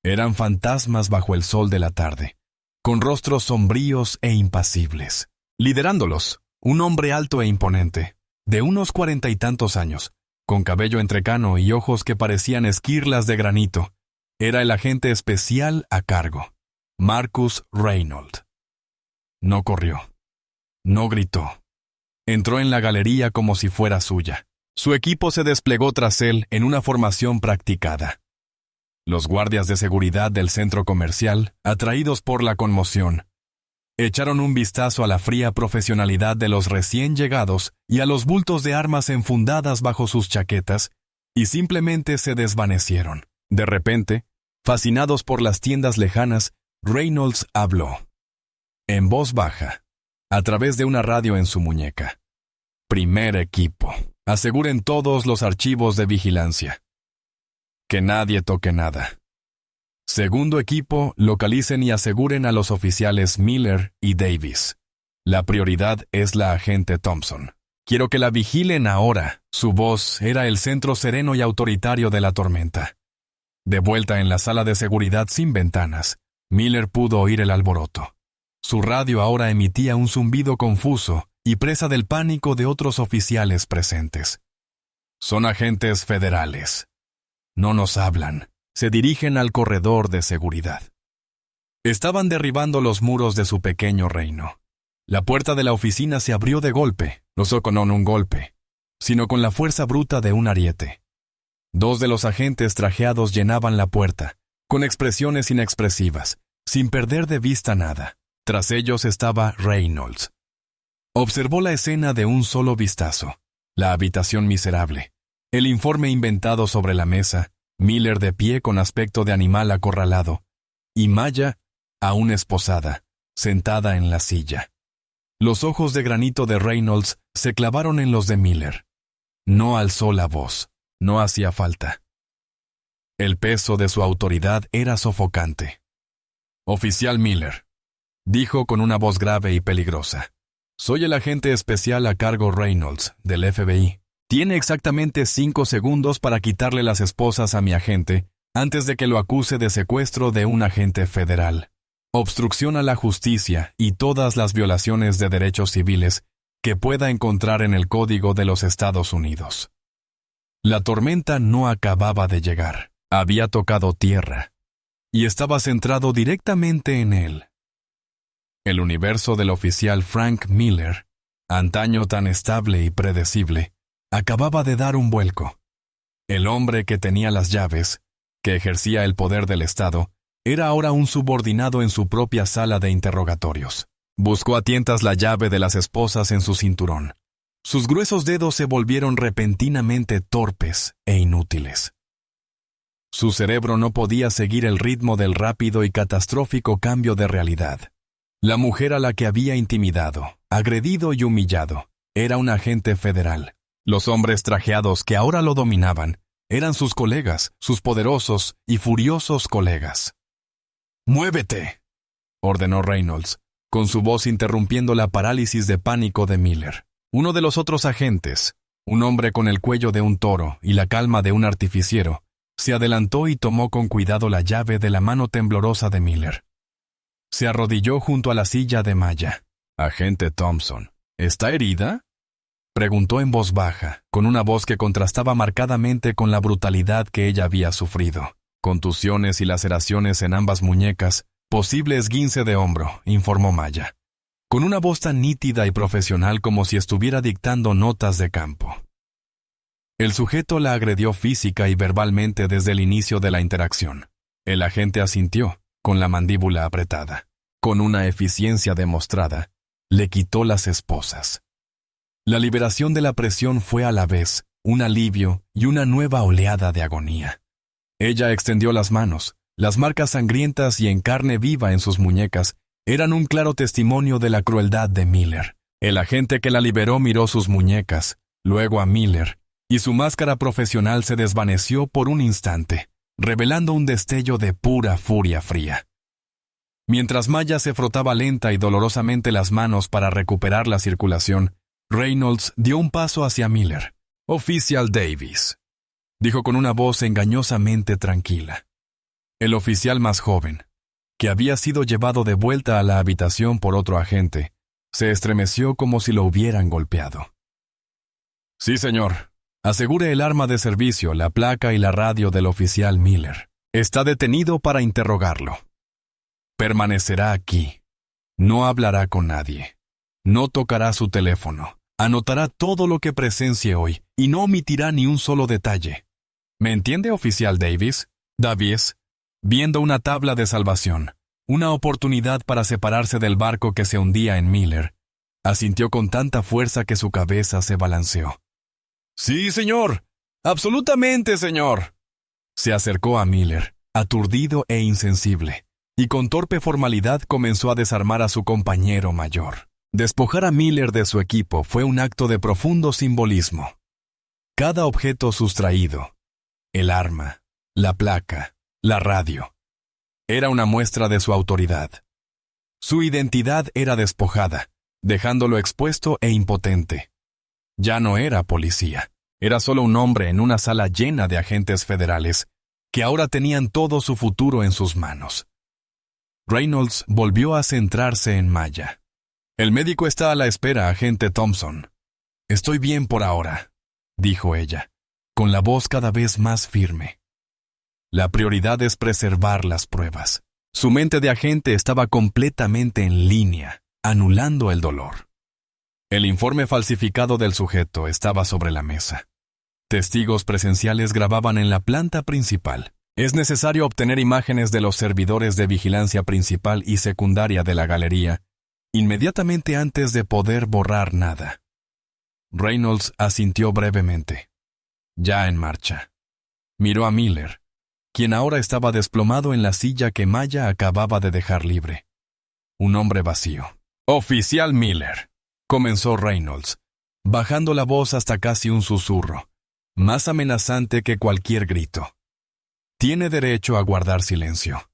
Speaker 1: Eran fantasmas bajo el sol de la tarde, con rostros sombríos e impasibles. Liderándolos, un hombre alto e imponente, de unos 40 y tantos años, con cabello entrecano y ojos que parecían esquirlas de granito. Era el agente especial a cargo, Marcus Reynolds. No corrió. No gritó. Entró en la galería como si fuera suya. Su equipo se desplegó tras él en una formación practicada. Los guardias de seguridad del centro comercial, atraídos por la conmoción, echaron un vistazo a la fría profesionalidad de los recién llegados y a los bultos de armas enfundadas bajo sus chaquetas, y simplemente se desvanecieron. De repente, fascinados por las tiendas lejanas, Reynolds habló, en voz baja, a través de una radio en su muñeca. Primer equipo, aseguren todos los archivos de vigilancia. Que nadie toque nada. Segundo equipo, localicen y aseguren a los oficiales Miller y Davis. La prioridad es la agente Thompson. Quiero que la vigilen ahora. Su voz era el centro sereno y autoritario de la tormenta. De vuelta en la sala de seguridad sin ventanas, Miller pudo oír el alboroto. Su radio ahora emitía un zumbido confuso y presa del pánico de otros oficiales presentes. Son agentes federales. No nos hablan. Se dirigen al corredor de seguridad. Estaban derribando los muros de su pequeño reino. La puerta de la oficina se abrió de golpe, no un golpe, sino con la fuerza bruta de un ariete. 2 de los agentes trajeados llenaban la puerta, con expresiones inexpresivas, sin perder de vista nada. Tras ellos estaba Reynolds. Observó la escena de un solo vistazo, la habitación miserable, el informe inventado sobre la mesa, Miller de pie con aspecto de animal acorralado, y Maya, aún esposada, sentada en la silla. Los ojos de granito de Reynolds se clavaron en los de Miller. No alzó la voz, no hacía falta. El peso de su autoridad era sofocante. Oficial Miller, dijo con una voz grave y peligrosa. Soy el agente especial a cargo Reynolds, del FBI. Tiene exactamente 5 segundos para quitarle las esposas a mi agente antes de que lo acuse de secuestro de un agente federal, obstrucción a la justicia y todas las violaciones de derechos civiles que pueda encontrar en el Código de los Estados Unidos. La tormenta no acababa de llegar, había tocado tierra, y estaba centrado directamente en él. El universo del oficial Frank Miller, antaño tan estable y predecible, acababa de dar un vuelco. El hombre que tenía las llaves, que ejercía el poder del Estado, era ahora un subordinado en su propia sala de interrogatorios. Buscó a tientas la llave de las esposas en su cinturón. Sus gruesos dedos se volvieron repentinamente torpes e inútiles. Su cerebro no podía seguir el ritmo del rápido y catastrófico cambio de realidad. La mujer a la que había intimidado, agredido y humillado, era un agente federal. Los hombres trajeados que ahora lo dominaban eran sus colegas, sus poderosos y furiosos colegas. «¡Muévete!», ordenó Reynolds, con su voz interrumpiendo la parálisis de pánico de Miller. Uno de los otros agentes, Un hombre con el cuello de un toro y la calma de un artificiero se adelantó y tomó con cuidado la llave de la mano temblorosa de Miller. Se arrodilló junto a la silla de Maya. «Agente Thompson, ¿está herida?», preguntó en voz baja, con una voz que contrastaba marcadamente con la brutalidad que ella había sufrido. Contusiones y laceraciones en ambas muñecas, posible esguince de hombro, informó Maya, con una voz tan nítida y profesional como si estuviera dictando notas de campo. El sujeto la agredió física y verbalmente desde el inicio de la interacción. El agente asintió, con la mandíbula apretada. Con una eficiencia demostrada, le quitó las esposas. La liberación de la presión fue a la vez un alivio y una nueva oleada de agonía. Ella extendió las manos. Las marcas sangrientas y en carne viva en sus muñecas eran un claro testimonio de la crueldad de Miller. El agente que la liberó miró sus muñecas, luego a Miller, y su máscara profesional se desvaneció por un instante, revelando un destello de pura furia fría. Mientras Maya se frotaba lenta y dolorosamente las manos para recuperar la circulación, Reynolds dio un paso hacia Miller. «Oficial Davis», dijo con una voz engañosamente tranquila. El oficial más joven, que había sido llevado de vuelta a la habitación por otro agente, se estremeció como si lo hubieran golpeado. «Sí, señor. Asegure el arma de servicio, la placa y la radio del oficial Miller. Está detenido para interrogarlo. Permanecerá aquí. No hablará con nadie. No tocará su teléfono. Anotará todo lo que presencie hoy y no omitirá ni un solo detalle. ¿Me entiende, oficial Davis?» Davies, viendo una tabla de salvación, una oportunidad para separarse del barco que se hundía en Miller, asintió con tanta fuerza que su cabeza se balanceó. «Sí, señor. Absolutamente, señor». Se acercó a Miller, aturdido e insensible, y con torpe formalidad comenzó a desarmar a su compañero mayor. Despojar a Miller de su equipo fue un acto de profundo simbolismo. Cada objeto sustraído, el arma, la placa, la radio, era una muestra de su autoridad. Su identidad era despojada, dejándolo expuesto e impotente. Ya no era policía, era solo un hombre en una sala llena de agentes federales, que ahora tenían todo su futuro en sus manos. Reynolds volvió a centrarse en Maya. «El médico está a la espera, agente Thompson». «Estoy bien por ahora», dijo ella, con la voz cada vez más firme. La prioridad es preservar las pruebas. Su mente de agente estaba completamente en línea, anulando el dolor. El informe falsificado del sujeto estaba sobre la mesa. Testigos presenciales grababan en la planta principal. Es necesario obtener imágenes de los servidores de vigilancia principal y secundaria de la galería, inmediatamente antes de poder borrar nada. Reynolds asintió brevemente. Ya en marcha. Miró a Miller, quien ahora estaba desplomado en la silla que Maya acababa de dejar libre. Un hombre vacío. «Oficial Miller», comenzó Reynolds, bajando la voz hasta casi un susurro, más amenazante que cualquier grito. «Tiene derecho a guardar silencio.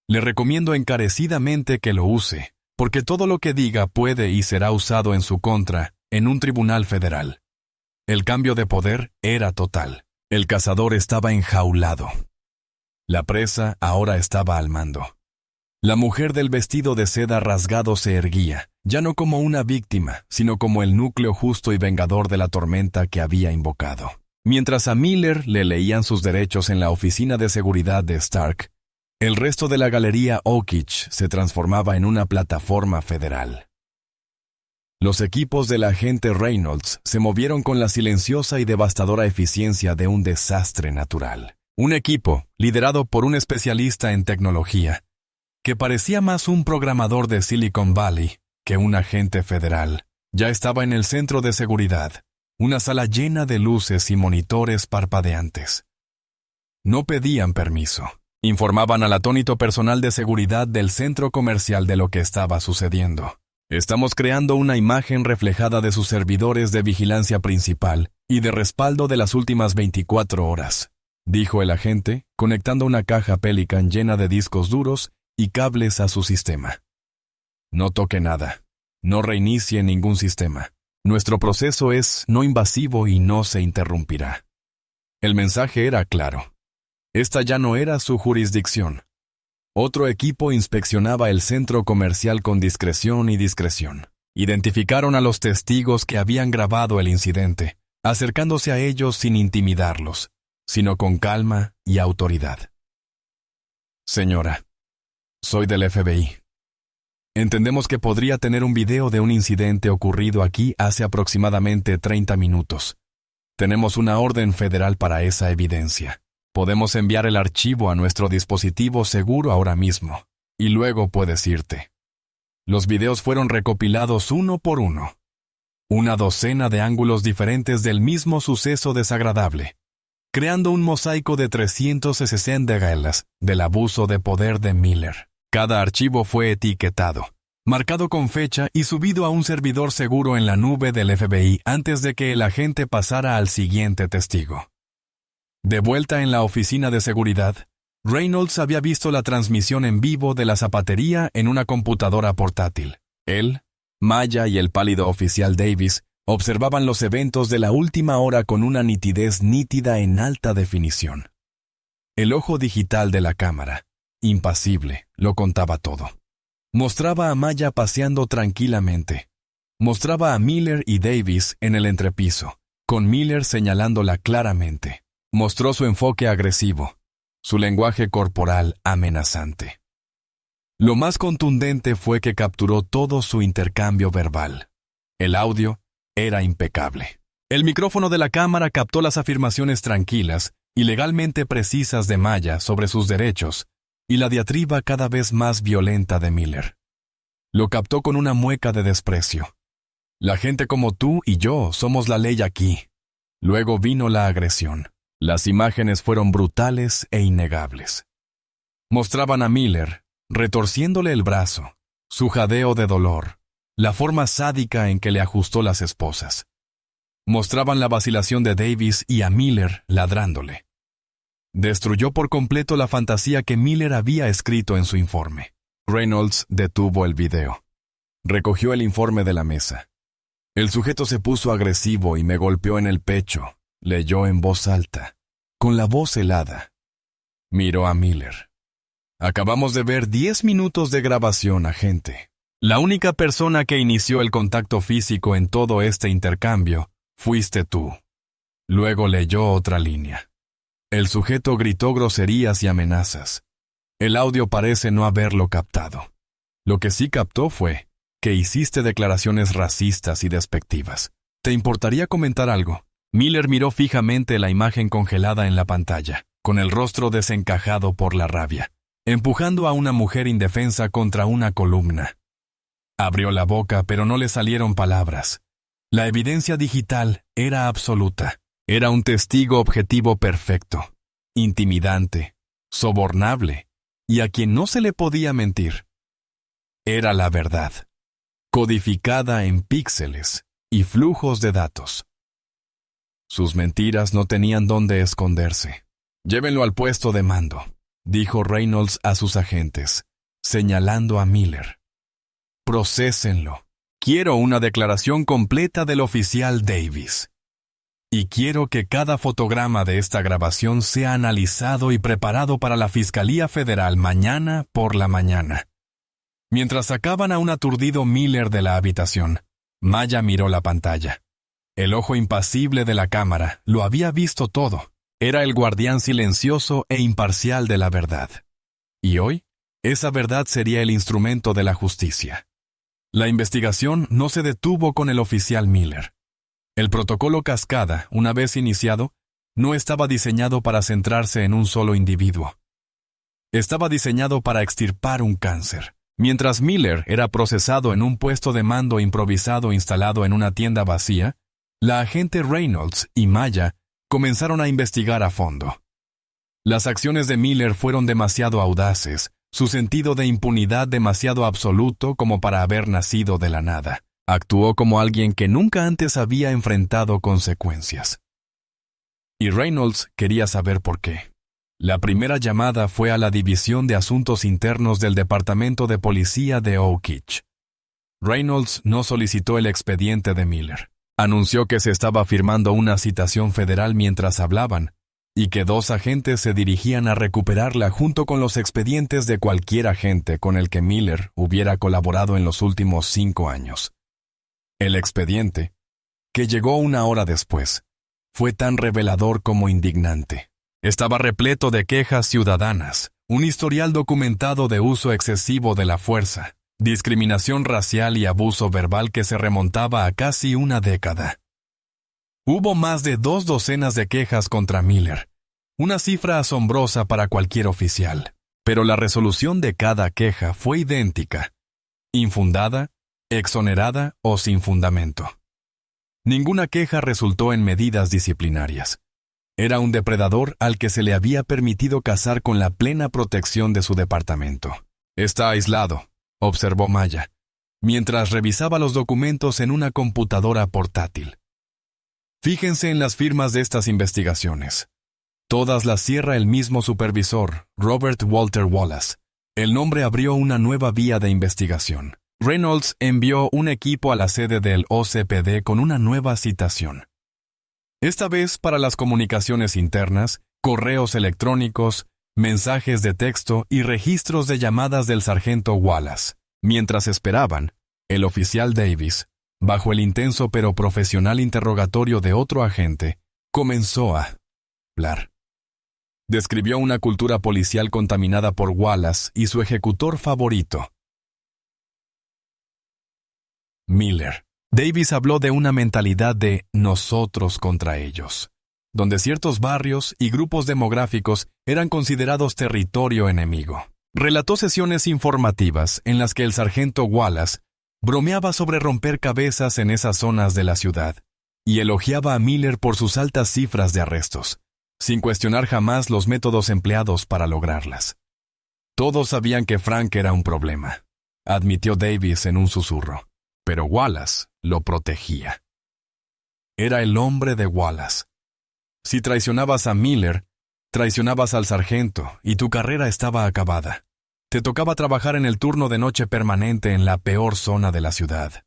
Speaker 1: Le recomiendo encarecidamente que lo use, porque todo lo que diga puede y será usado en su contra en un tribunal federal». El cambio de poder era total. El cazador estaba enjaulado. La presa ahora estaba al mando. La mujer del vestido de seda rasgado se erguía, ya no como una víctima, sino como el núcleo justo y vengador de la tormenta que había invocado. Mientras a Miller le leían sus derechos en la oficina de seguridad de Stark, el resto de la galería Oakich se transformaba en una plataforma federal. Los equipos del agente Reynolds se movieron con la silenciosa y devastadora eficiencia de un desastre natural. Un equipo, liderado por un especialista en tecnología, que parecía más un programador de Silicon Valley que un agente federal, ya estaba en el centro de seguridad, una sala llena de luces y monitores parpadeantes. No pedían permiso. Informaban al atónito personal de seguridad del centro comercial de lo que estaba sucediendo. «Estamos creando una imagen reflejada de sus servidores de vigilancia principal y de respaldo de las últimas 24 horas», dijo el agente, conectando una caja Pelican llena de discos duros y cables a su sistema. «No toque nada. No reinicie ningún sistema. Nuestro proceso es no invasivo y no se interrumpirá. El mensaje era claro. Esta ya no era su jurisdicción. Otro equipo inspeccionaba el centro comercial con discreción y discreción. Identificaron a los testigos que habían grabado el incidente, acercándose a ellos sin intimidarlos, sino con calma y autoridad. Señora, soy del FBI. Entendemos que podría tener un video de un incidente ocurrido aquí hace aproximadamente 30 minutos. Tenemos una orden federal para esa evidencia. Podemos enviar el archivo a nuestro dispositivo seguro ahora mismo, y luego puedes irte. Los videos fueron recopilados uno por uno. Una docena de ángulos diferentes del mismo suceso desagradable, creando un mosaico de 360 galas del abuso de poder de Miller. Cada archivo fue etiquetado, marcado con fecha y subido a un servidor seguro en la nube del FBI antes de que el agente pasara al siguiente testigo. De vuelta en la oficina de seguridad, Reynolds había visto la transmisión en vivo de la zapatería en una computadora portátil. Él, Maya y el pálido oficial Davis observaban los eventos de la última hora con una nitidez nítida en alta definición. El ojo digital de la cámara, impasible, lo contaba todo. Mostraba a Maya paseando tranquilamente. Mostraba a Miller y Davis en el entrepiso, con Miller señalándola claramente. Mostró su enfoque agresivo, su lenguaje corporal amenazante. Lo más contundente fue que capturó todo su intercambio verbal. El audio era impecable. El micrófono de la cámara captó las afirmaciones tranquilas y legalmente precisas de Maya sobre sus derechos y la diatriba cada vez más violenta de Miller. Lo captó con una mueca de desprecio. La gente como tú y yo somos la ley aquí. Luego vino la agresión. Las imágenes fueron brutales e innegables. Mostraban a Miller retorciéndole el brazo, su jadeo de dolor, la forma sádica en que le ajustó las esposas. Mostraban la vacilación de Davis y a Miller ladrándole. Destruyó por completo la fantasía que Miller había escrito en su informe. Reynolds detuvo el video. Recogió el informe de la mesa. El sujeto se puso agresivo y me golpeó en el pecho. Leyó en voz alta, con la voz helada. Miró a Miller. Acabamos de ver 10 minutos de grabación, agente. La única persona que inició el contacto físico en todo este intercambio fuiste tú. Luego leyó otra línea. El sujeto gritó groserías y amenazas. El audio parece no haberlo captado. Lo que sí captó fue que hiciste declaraciones racistas y despectivas. ¿Te importaría comentar algo? Miller miró fijamente la imagen congelada en la pantalla, con el rostro desencajado por la rabia, empujando a una mujer indefensa contra una columna. Abrió la boca, pero no le salieron palabras. La evidencia digital era absoluta. Era un testigo objetivo perfecto, intimidante, sobornable, y a quien no se le podía mentir. Era la verdad, codificada en píxeles y flujos de datos. Sus mentiras no tenían dónde esconderse. Llévenlo al puesto de mando, dijo Reynolds a sus agentes, señalando a Miller. Prosésenlo. Quiero una declaración completa del oficial Davis. Y quiero que cada fotograma de esta grabación sea analizado y preparado para la Fiscalía Federal mañana por la mañana. Mientras sacaban a un aturdido Miller de la habitación, Maya miró la pantalla. El ojo impasible de la cámara lo había visto todo. Era el guardián silencioso e imparcial de la verdad. Y hoy, esa verdad sería el instrumento de la justicia. La investigación no se detuvo con el oficial Miller. El protocolo Cascada, una vez iniciado, no estaba diseñado para centrarse en un solo individuo. Estaba diseñado para extirpar un cáncer. Mientras Miller era procesado en un puesto de mando improvisado instalado en una tienda vacía, la agente Reynolds y Maya comenzaron a investigar a fondo. Las acciones de Miller fueron demasiado audaces, su sentido de impunidad demasiado absoluto como para haber nacido de la nada. Actuó como alguien que nunca antes había enfrentado consecuencias. Y Reynolds quería saber por qué. La primera llamada fue a la División de Asuntos Internos del Departamento de Policía de Oak Ridge. Reynolds no solicitó el expediente de Miller. Anunció que se estaba firmando una citación federal mientras hablaban, y que 2 agentes se dirigían a recuperarla junto con los expedientes de cualquier agente con el que Miller hubiera colaborado en los últimos 5 años. El expediente, que llegó 1 hora después, fue tan revelador como indignante. Estaba repleto de quejas ciudadanas, un historial documentado de uso excesivo de la fuerza, discriminación racial y abuso verbal que se remontaba a casi 1 década. Hubo más de 2 docenas de quejas contra Miller, una cifra asombrosa para cualquier oficial, pero la resolución de cada queja fue idéntica: infundada, exonerada o sin fundamento. Ninguna queja resultó en medidas disciplinarias. Era un depredador al que se le había permitido cazar con la plena protección de su departamento. Está aislado, observó Maya, mientras revisaba los documentos en una computadora portátil. Fíjense en las firmas de estas investigaciones. Todas las cierra el mismo supervisor, Robert Walter Wallace. El nombre abrió una nueva vía de investigación. Reynolds envió un equipo a la sede del OCPD con una nueva citación. Esta vez para las comunicaciones internas, correos electrónicos, mensajes de texto y registros de llamadas del sargento Wallace. Mientras esperaban, el oficial Davis, bajo el intenso pero profesional interrogatorio de otro agente, comenzó a hablar. Describió una cultura policial contaminada por Wallace y su ejecutor favorito, Miller. Davis habló de una mentalidad de nosotros contra ellos, donde ciertos barrios y grupos demográficos eran considerados territorio enemigo. Relató sesiones informativas en las que el sargento Wallace bromeaba sobre romper cabezas en esas zonas de la ciudad y elogiaba a Miller por sus altas cifras de arrestos, sin cuestionar jamás los métodos empleados para lograrlas. Todos sabían que Frank era un problema, admitió Davis en un susurro, pero Wallace lo protegía. Era el hombre de Wallace. Si traicionabas a Miller, traicionabas al sargento y tu carrera estaba acabada. Te tocaba trabajar en el turno de noche permanente en la peor zona de la ciudad.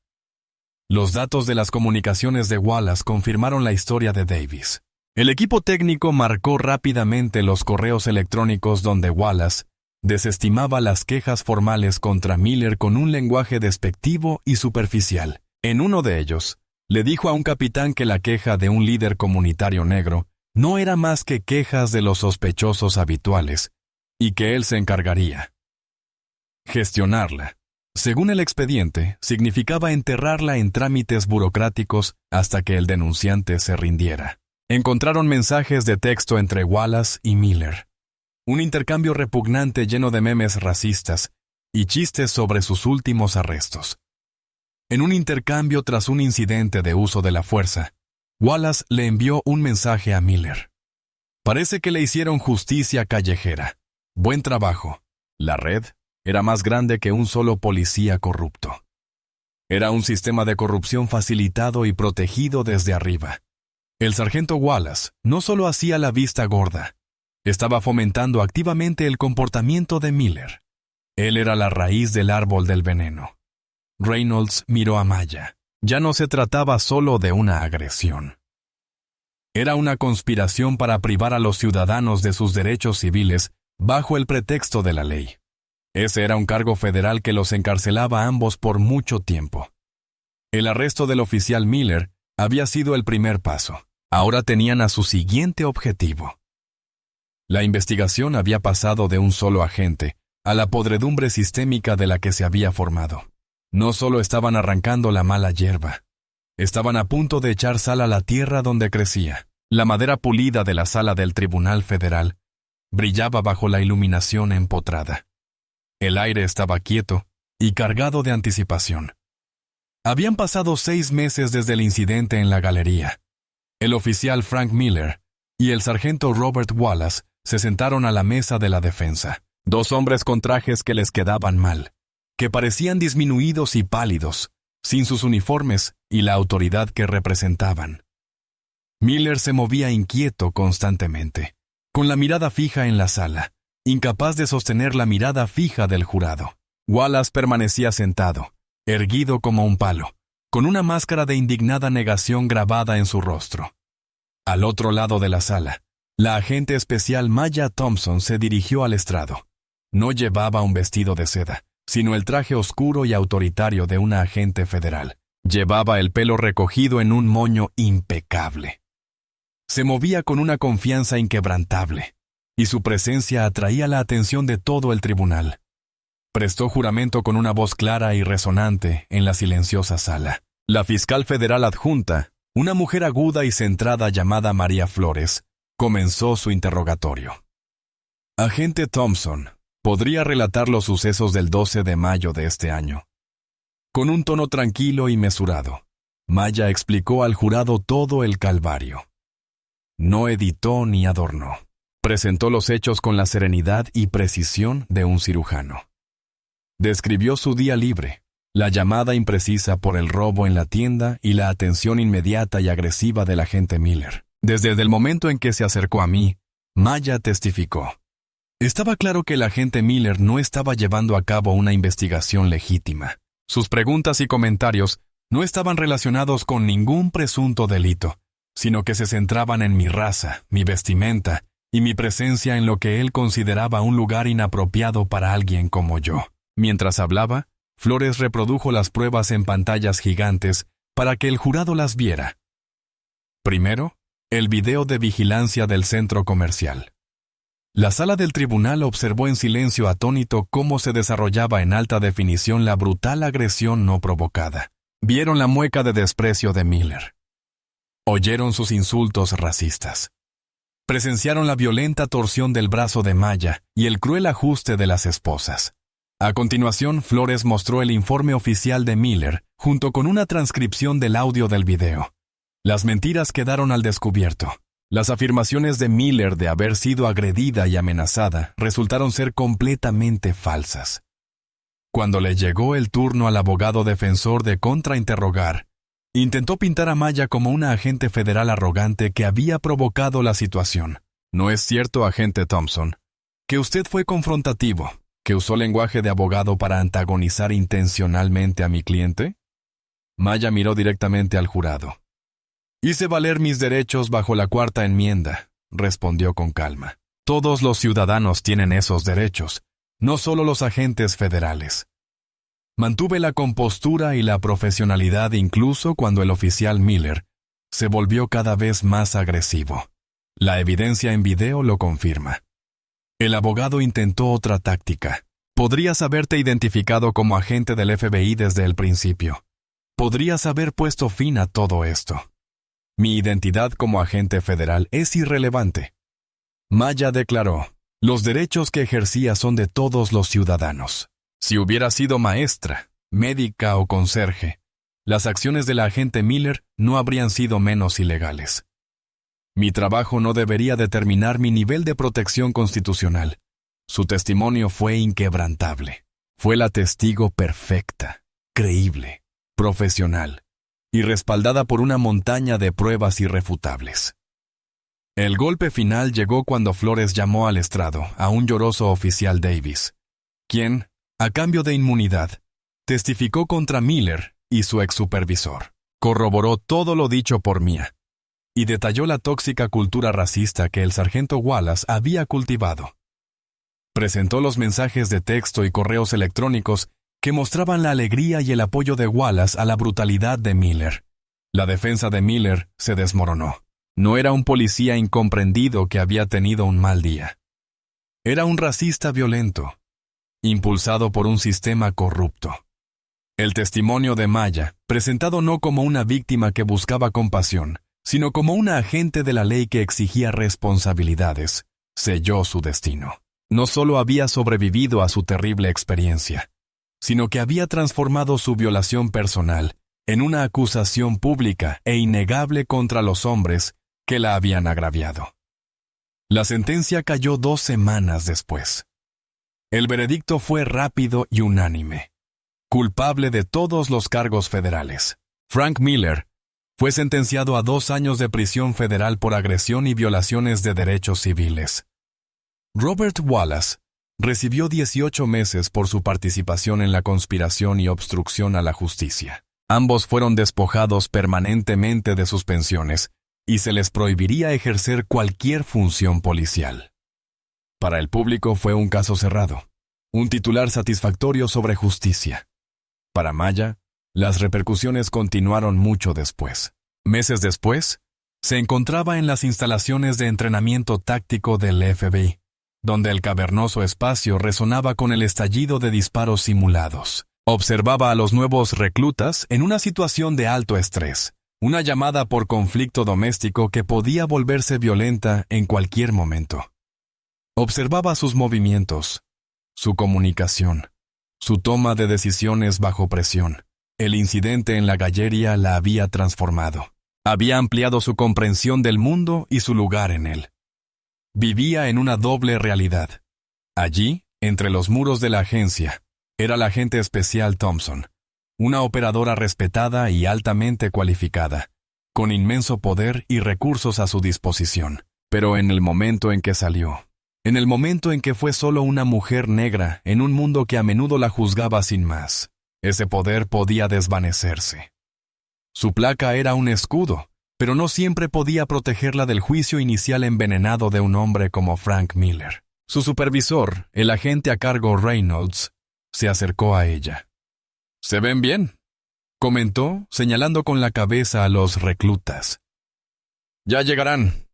Speaker 1: Los datos de las comunicaciones de Wallace confirmaron la historia de Davis. El equipo técnico marcó rápidamente los correos electrónicos donde Wallace desestimaba las quejas formales contra Miller con un lenguaje despectivo y superficial. En uno de ellos, le dijo a un capitán que la queja de un líder comunitario negro no era más que quejas de los sospechosos habituales, y que él se encargaría. Gestionarla, según el expediente, significaba enterrarla en trámites burocráticos hasta que el denunciante se rindiera. Encontraron mensajes de texto entre Wallace y Miller. Un intercambio repugnante lleno de memes racistas y chistes sobre sus últimos arrestos. En un intercambio tras un incidente de uso de la fuerza, Wallace le envió un mensaje a Miller. Parece que le hicieron justicia callejera. Buen trabajo. La red era más grande que un solo policía corrupto. Era un sistema de corrupción facilitado y protegido desde arriba. El sargento Wallace no solo hacía la vista gorda, estaba fomentando activamente el comportamiento de Miller. Él era la raíz del árbol del veneno. Reynolds miró a Maya. Ya no se trataba solo de una agresión. Era una conspiración para privar a los ciudadanos de sus derechos civiles bajo el pretexto de la ley. Ese era un cargo federal que los encarcelaba a ambos por mucho tiempo. El arresto del oficial Miller había sido el primer paso. Ahora tenían a su siguiente objetivo. La investigación había pasado de un solo agente a la podredumbre sistémica de la que se había formado. No solo estaban arrancando la mala hierba, estaban a punto de echar sal a la tierra donde crecía. La madera pulida de la sala del Tribunal Federal brillaba bajo la iluminación empotrada. El aire estaba quieto y cargado de anticipación. Habían pasado 6 meses desde el incidente en la galería. El oficial Frank Miller y el sargento Robert Wallace se sentaron a la mesa de la defensa. 2 hombres con trajes que les quedaban mal, que parecían disminuidos y pálidos, sin sus uniformes y la autoridad que representaban. Miller se movía inquieto constantemente, con la mirada fija en la sala, incapaz de sostener la mirada fija del jurado. Wallace permanecía sentado, erguido como un palo, con una máscara de indignada negación grabada en su rostro. Al otro lado de la sala, la agente especial Maya Thompson se dirigió al estrado. No llevaba un vestido de seda, sino el traje oscuro y autoritario de una agente federal. Llevaba el pelo recogido en un moño impecable. Se movía con una confianza inquebrantable, y su presencia atraía la atención de todo el tribunal. Prestó juramento con una voz clara y resonante en la silenciosa sala. La fiscal federal adjunta, una mujer aguda y centrada llamada María Flores, comenzó su interrogatorio. Agente Thompson, ¿podría relatar los sucesos del 12 de mayo de este año? Con un tono tranquilo y mesurado, Maya explicó al jurado todo el calvario. No editó ni adornó. Presentó los hechos con la serenidad y precisión de un cirujano. Describió su día libre, la llamada imprecisa por el robo en la tienda y la atención inmediata y agresiva del agente Miller. Desde el momento en que se acercó a mí, Maya testificó. Estaba claro que el agente Miller no estaba llevando a cabo una investigación legítima. Sus preguntas y comentarios no estaban relacionados con ningún presunto delito, sino que se centraban en mi raza, mi vestimenta y mi presencia en lo que él consideraba un lugar inapropiado para alguien como yo. Mientras hablaba, Flores reprodujo las pruebas en pantallas gigantes para que el jurado las viera. Primero, el video de vigilancia del centro comercial. La sala del tribunal observó en silencio atónito cómo se desarrollaba en alta definición la brutal agresión no provocada. Vieron la mueca de desprecio de Miller. Oyeron sus insultos racistas. Presenciaron la violenta torsión del brazo de Maya y el cruel ajuste de las esposas. A continuación, Flores mostró el informe oficial de Miller, junto con una transcripción del audio del video. Las mentiras quedaron al descubierto. Las afirmaciones de Miller de haber sido agredida y amenazada resultaron ser completamente falsas. Cuando le llegó el turno al abogado defensor de contrainterrogar, intentó pintar a Maya como una agente federal arrogante que había provocado la situación. ¿No es cierto, agente Thompson, que usted fue confrontativo, que usó lenguaje de abogado para antagonizar intencionalmente a mi cliente? Maya miró directamente al jurado. Hice valer mis derechos bajo la cuarta enmienda, respondió con calma. Todos los ciudadanos tienen esos derechos, no solo los agentes federales. Mantuve la compostura y la profesionalidad incluso cuando el oficial Miller se volvió cada vez más agresivo. La evidencia en video lo confirma. El abogado intentó otra táctica. Podrías haberte identificado como agente del FBI desde el principio. Podrías haber puesto fin a todo esto. Mi identidad como agente federal es irrelevante. Maya declaró, los derechos que ejercía son de todos los ciudadanos. Si hubiera sido maestra, médica o conserje, las acciones de la agente Miller no habrían sido menos ilegales. Mi trabajo no debería determinar mi nivel de protección constitucional. Su testimonio fue inquebrantable. Fue la testigo perfecta, creíble, profesional y respaldada por una montaña de pruebas irrefutables. El golpe final llegó cuando Flores llamó al estrado a un lloroso oficial Davis, quien, a cambio de inmunidad, testificó contra Miller y su ex-supervisor. Corroboró todo lo dicho por Mia y detalló la tóxica cultura racista que el sargento Wallace había cultivado. Presentó los mensajes de texto y correos electrónicos que mostraban la alegría y el apoyo de Wallace a la brutalidad de Miller. La defensa de Miller se desmoronó. No era un policía incomprendido que había tenido un mal día. Era un racista violento, impulsado por un sistema corrupto. El testimonio de Maya, presentado no como una víctima que buscaba compasión, sino como una agente de la ley que exigía responsabilidades, selló su destino. No solo había sobrevivido a su terrible experiencia, sino que había transformado su violación personal en una acusación pública e innegable contra los hombres que la habían agraviado. La sentencia cayó 2 semanas después. El veredicto fue rápido y unánime. Culpable de todos los cargos federales. Frank Miller fue sentenciado a 2 años de prisión federal por agresión y violaciones de derechos civiles. Robert Wallace recibió 18 meses por su participación en la conspiración y obstrucción a la justicia. Ambos fueron despojados permanentemente de sus pensiones y se les prohibiría ejercer cualquier función policial. Para el público fue un caso cerrado, un titular satisfactorio sobre justicia. Para Maya, las repercusiones continuaron mucho después. Meses después, se encontraba en las instalaciones de entrenamiento táctico del FBI, donde el cavernoso espacio resonaba con el estallido de disparos simulados. Observaba a los nuevos reclutas en una situación de alto estrés, una llamada por conflicto doméstico que podía volverse violenta en cualquier momento. Observaba sus movimientos, su comunicación, su toma de decisiones bajo presión. El incidente en la gallería la había transformado. Había ampliado su comprensión del mundo y su lugar en él. Vivía en una doble realidad. Allí, entre los muros de la agencia, era la agente especial Thompson, una operadora respetada y altamente cualificada, con inmenso poder y recursos a su disposición. Pero en el momento en que salió, en el momento en que fue solo una mujer negra en un mundo que a menudo la juzgaba sin más, ese poder podía desvanecerse. Su placa era un escudo, pero no siempre podía protegerla del juicio inicial envenenado de un hombre como Frank Miller. Su supervisor, el agente a cargo Reynolds, se acercó a ella. «¿Se ven bien?», comentó, señalando con la cabeza a los reclutas. «Ya llegarán»,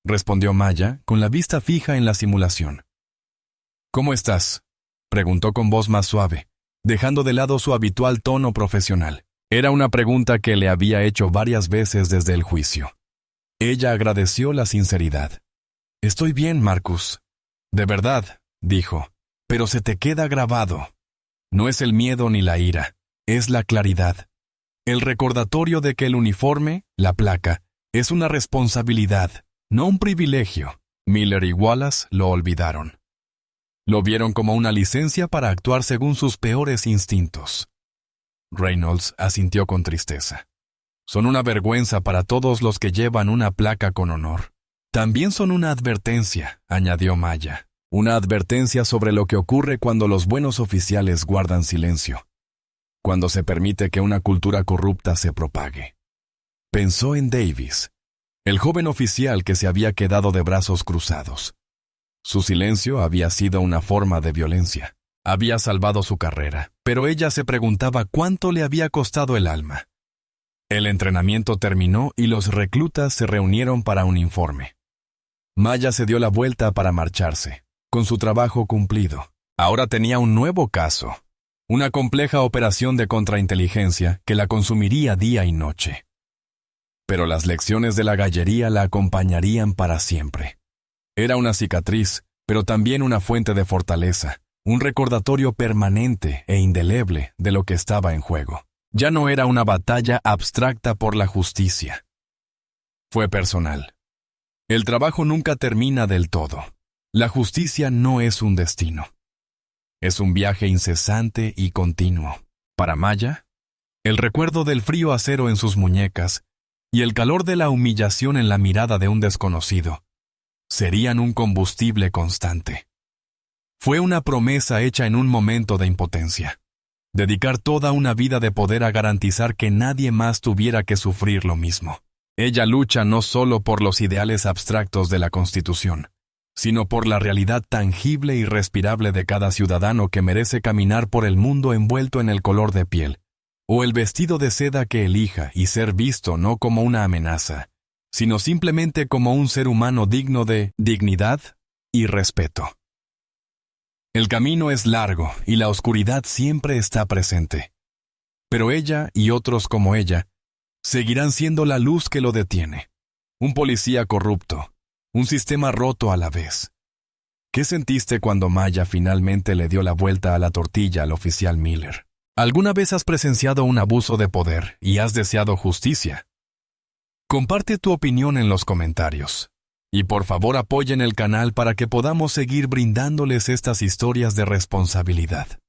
Speaker 1: respondió Maya, con la vista fija en la simulación. «¿Cómo estás?», preguntó con voz más suave, dejando de lado su habitual tono profesional. Era una pregunta que le había hecho varias veces desde el juicio. Ella agradeció la sinceridad. «Estoy bien, Marcus. De verdad», dijo, «pero se te queda grabado. No es el miedo ni la ira, es la claridad. El recordatorio de que el uniforme, la placa, es una responsabilidad, no un privilegio». Miller y Wallace lo olvidaron. Lo vieron como una licencia para actuar según sus peores instintos. Reynolds asintió con tristeza. «Son una vergüenza para todos los que llevan una placa con honor. También son una advertencia», añadió Maya. «Una advertencia sobre lo que ocurre cuando los buenos oficiales guardan silencio. Cuando se permite que una cultura corrupta se propague». Pensó en Davis, el joven oficial que se había quedado de brazos cruzados. Su silencio había sido una forma de violencia. Había salvado su carrera, pero ella se preguntaba cuánto le había costado el alma. El entrenamiento terminó y los reclutas se reunieron para un informe. Maya se dio la vuelta para marcharse, con su trabajo cumplido. Ahora tenía un nuevo caso, una compleja operación de contrainteligencia que la consumiría día y noche. Pero las lecciones de la gallería la acompañarían para siempre. Era una cicatriz, pero también una fuente de fortaleza, un recordatorio permanente e indeleble de lo que estaba en juego. Ya no era una batalla abstracta por la justicia. Fue personal. El trabajo nunca termina del todo. La justicia no es un destino. Es un viaje incesante y continuo. Para Maya, el recuerdo del frío acero en sus muñecas y el calor de la humillación en la mirada de un desconocido serían un combustible constante. Fue una promesa hecha en un momento de impotencia. Dedicar toda una vida de poder a garantizar que nadie más tuviera que sufrir lo mismo. Ella lucha no solo por los ideales abstractos de la Constitución, sino por la realidad tangible y respirable de cada ciudadano que merece caminar por el mundo envuelto en el color de piel, o el vestido de seda que elija y ser visto no como una amenaza, sino simplemente como un ser humano digno de dignidad y respeto. El camino es largo y la oscuridad siempre está presente. Pero ella y otros como ella seguirán siendo la luz que lo detiene. Un policía corrupto, un sistema roto a la vez. ¿Qué sentiste cuando Maya finalmente le dio la vuelta a la tortilla al oficial Miller? ¿Alguna vez has presenciado un abuso de poder y has deseado justicia? Comparte tu opinión en los comentarios. Y por favor apoyen el canal para que podamos seguir brindándoles estas historias de responsabilidad.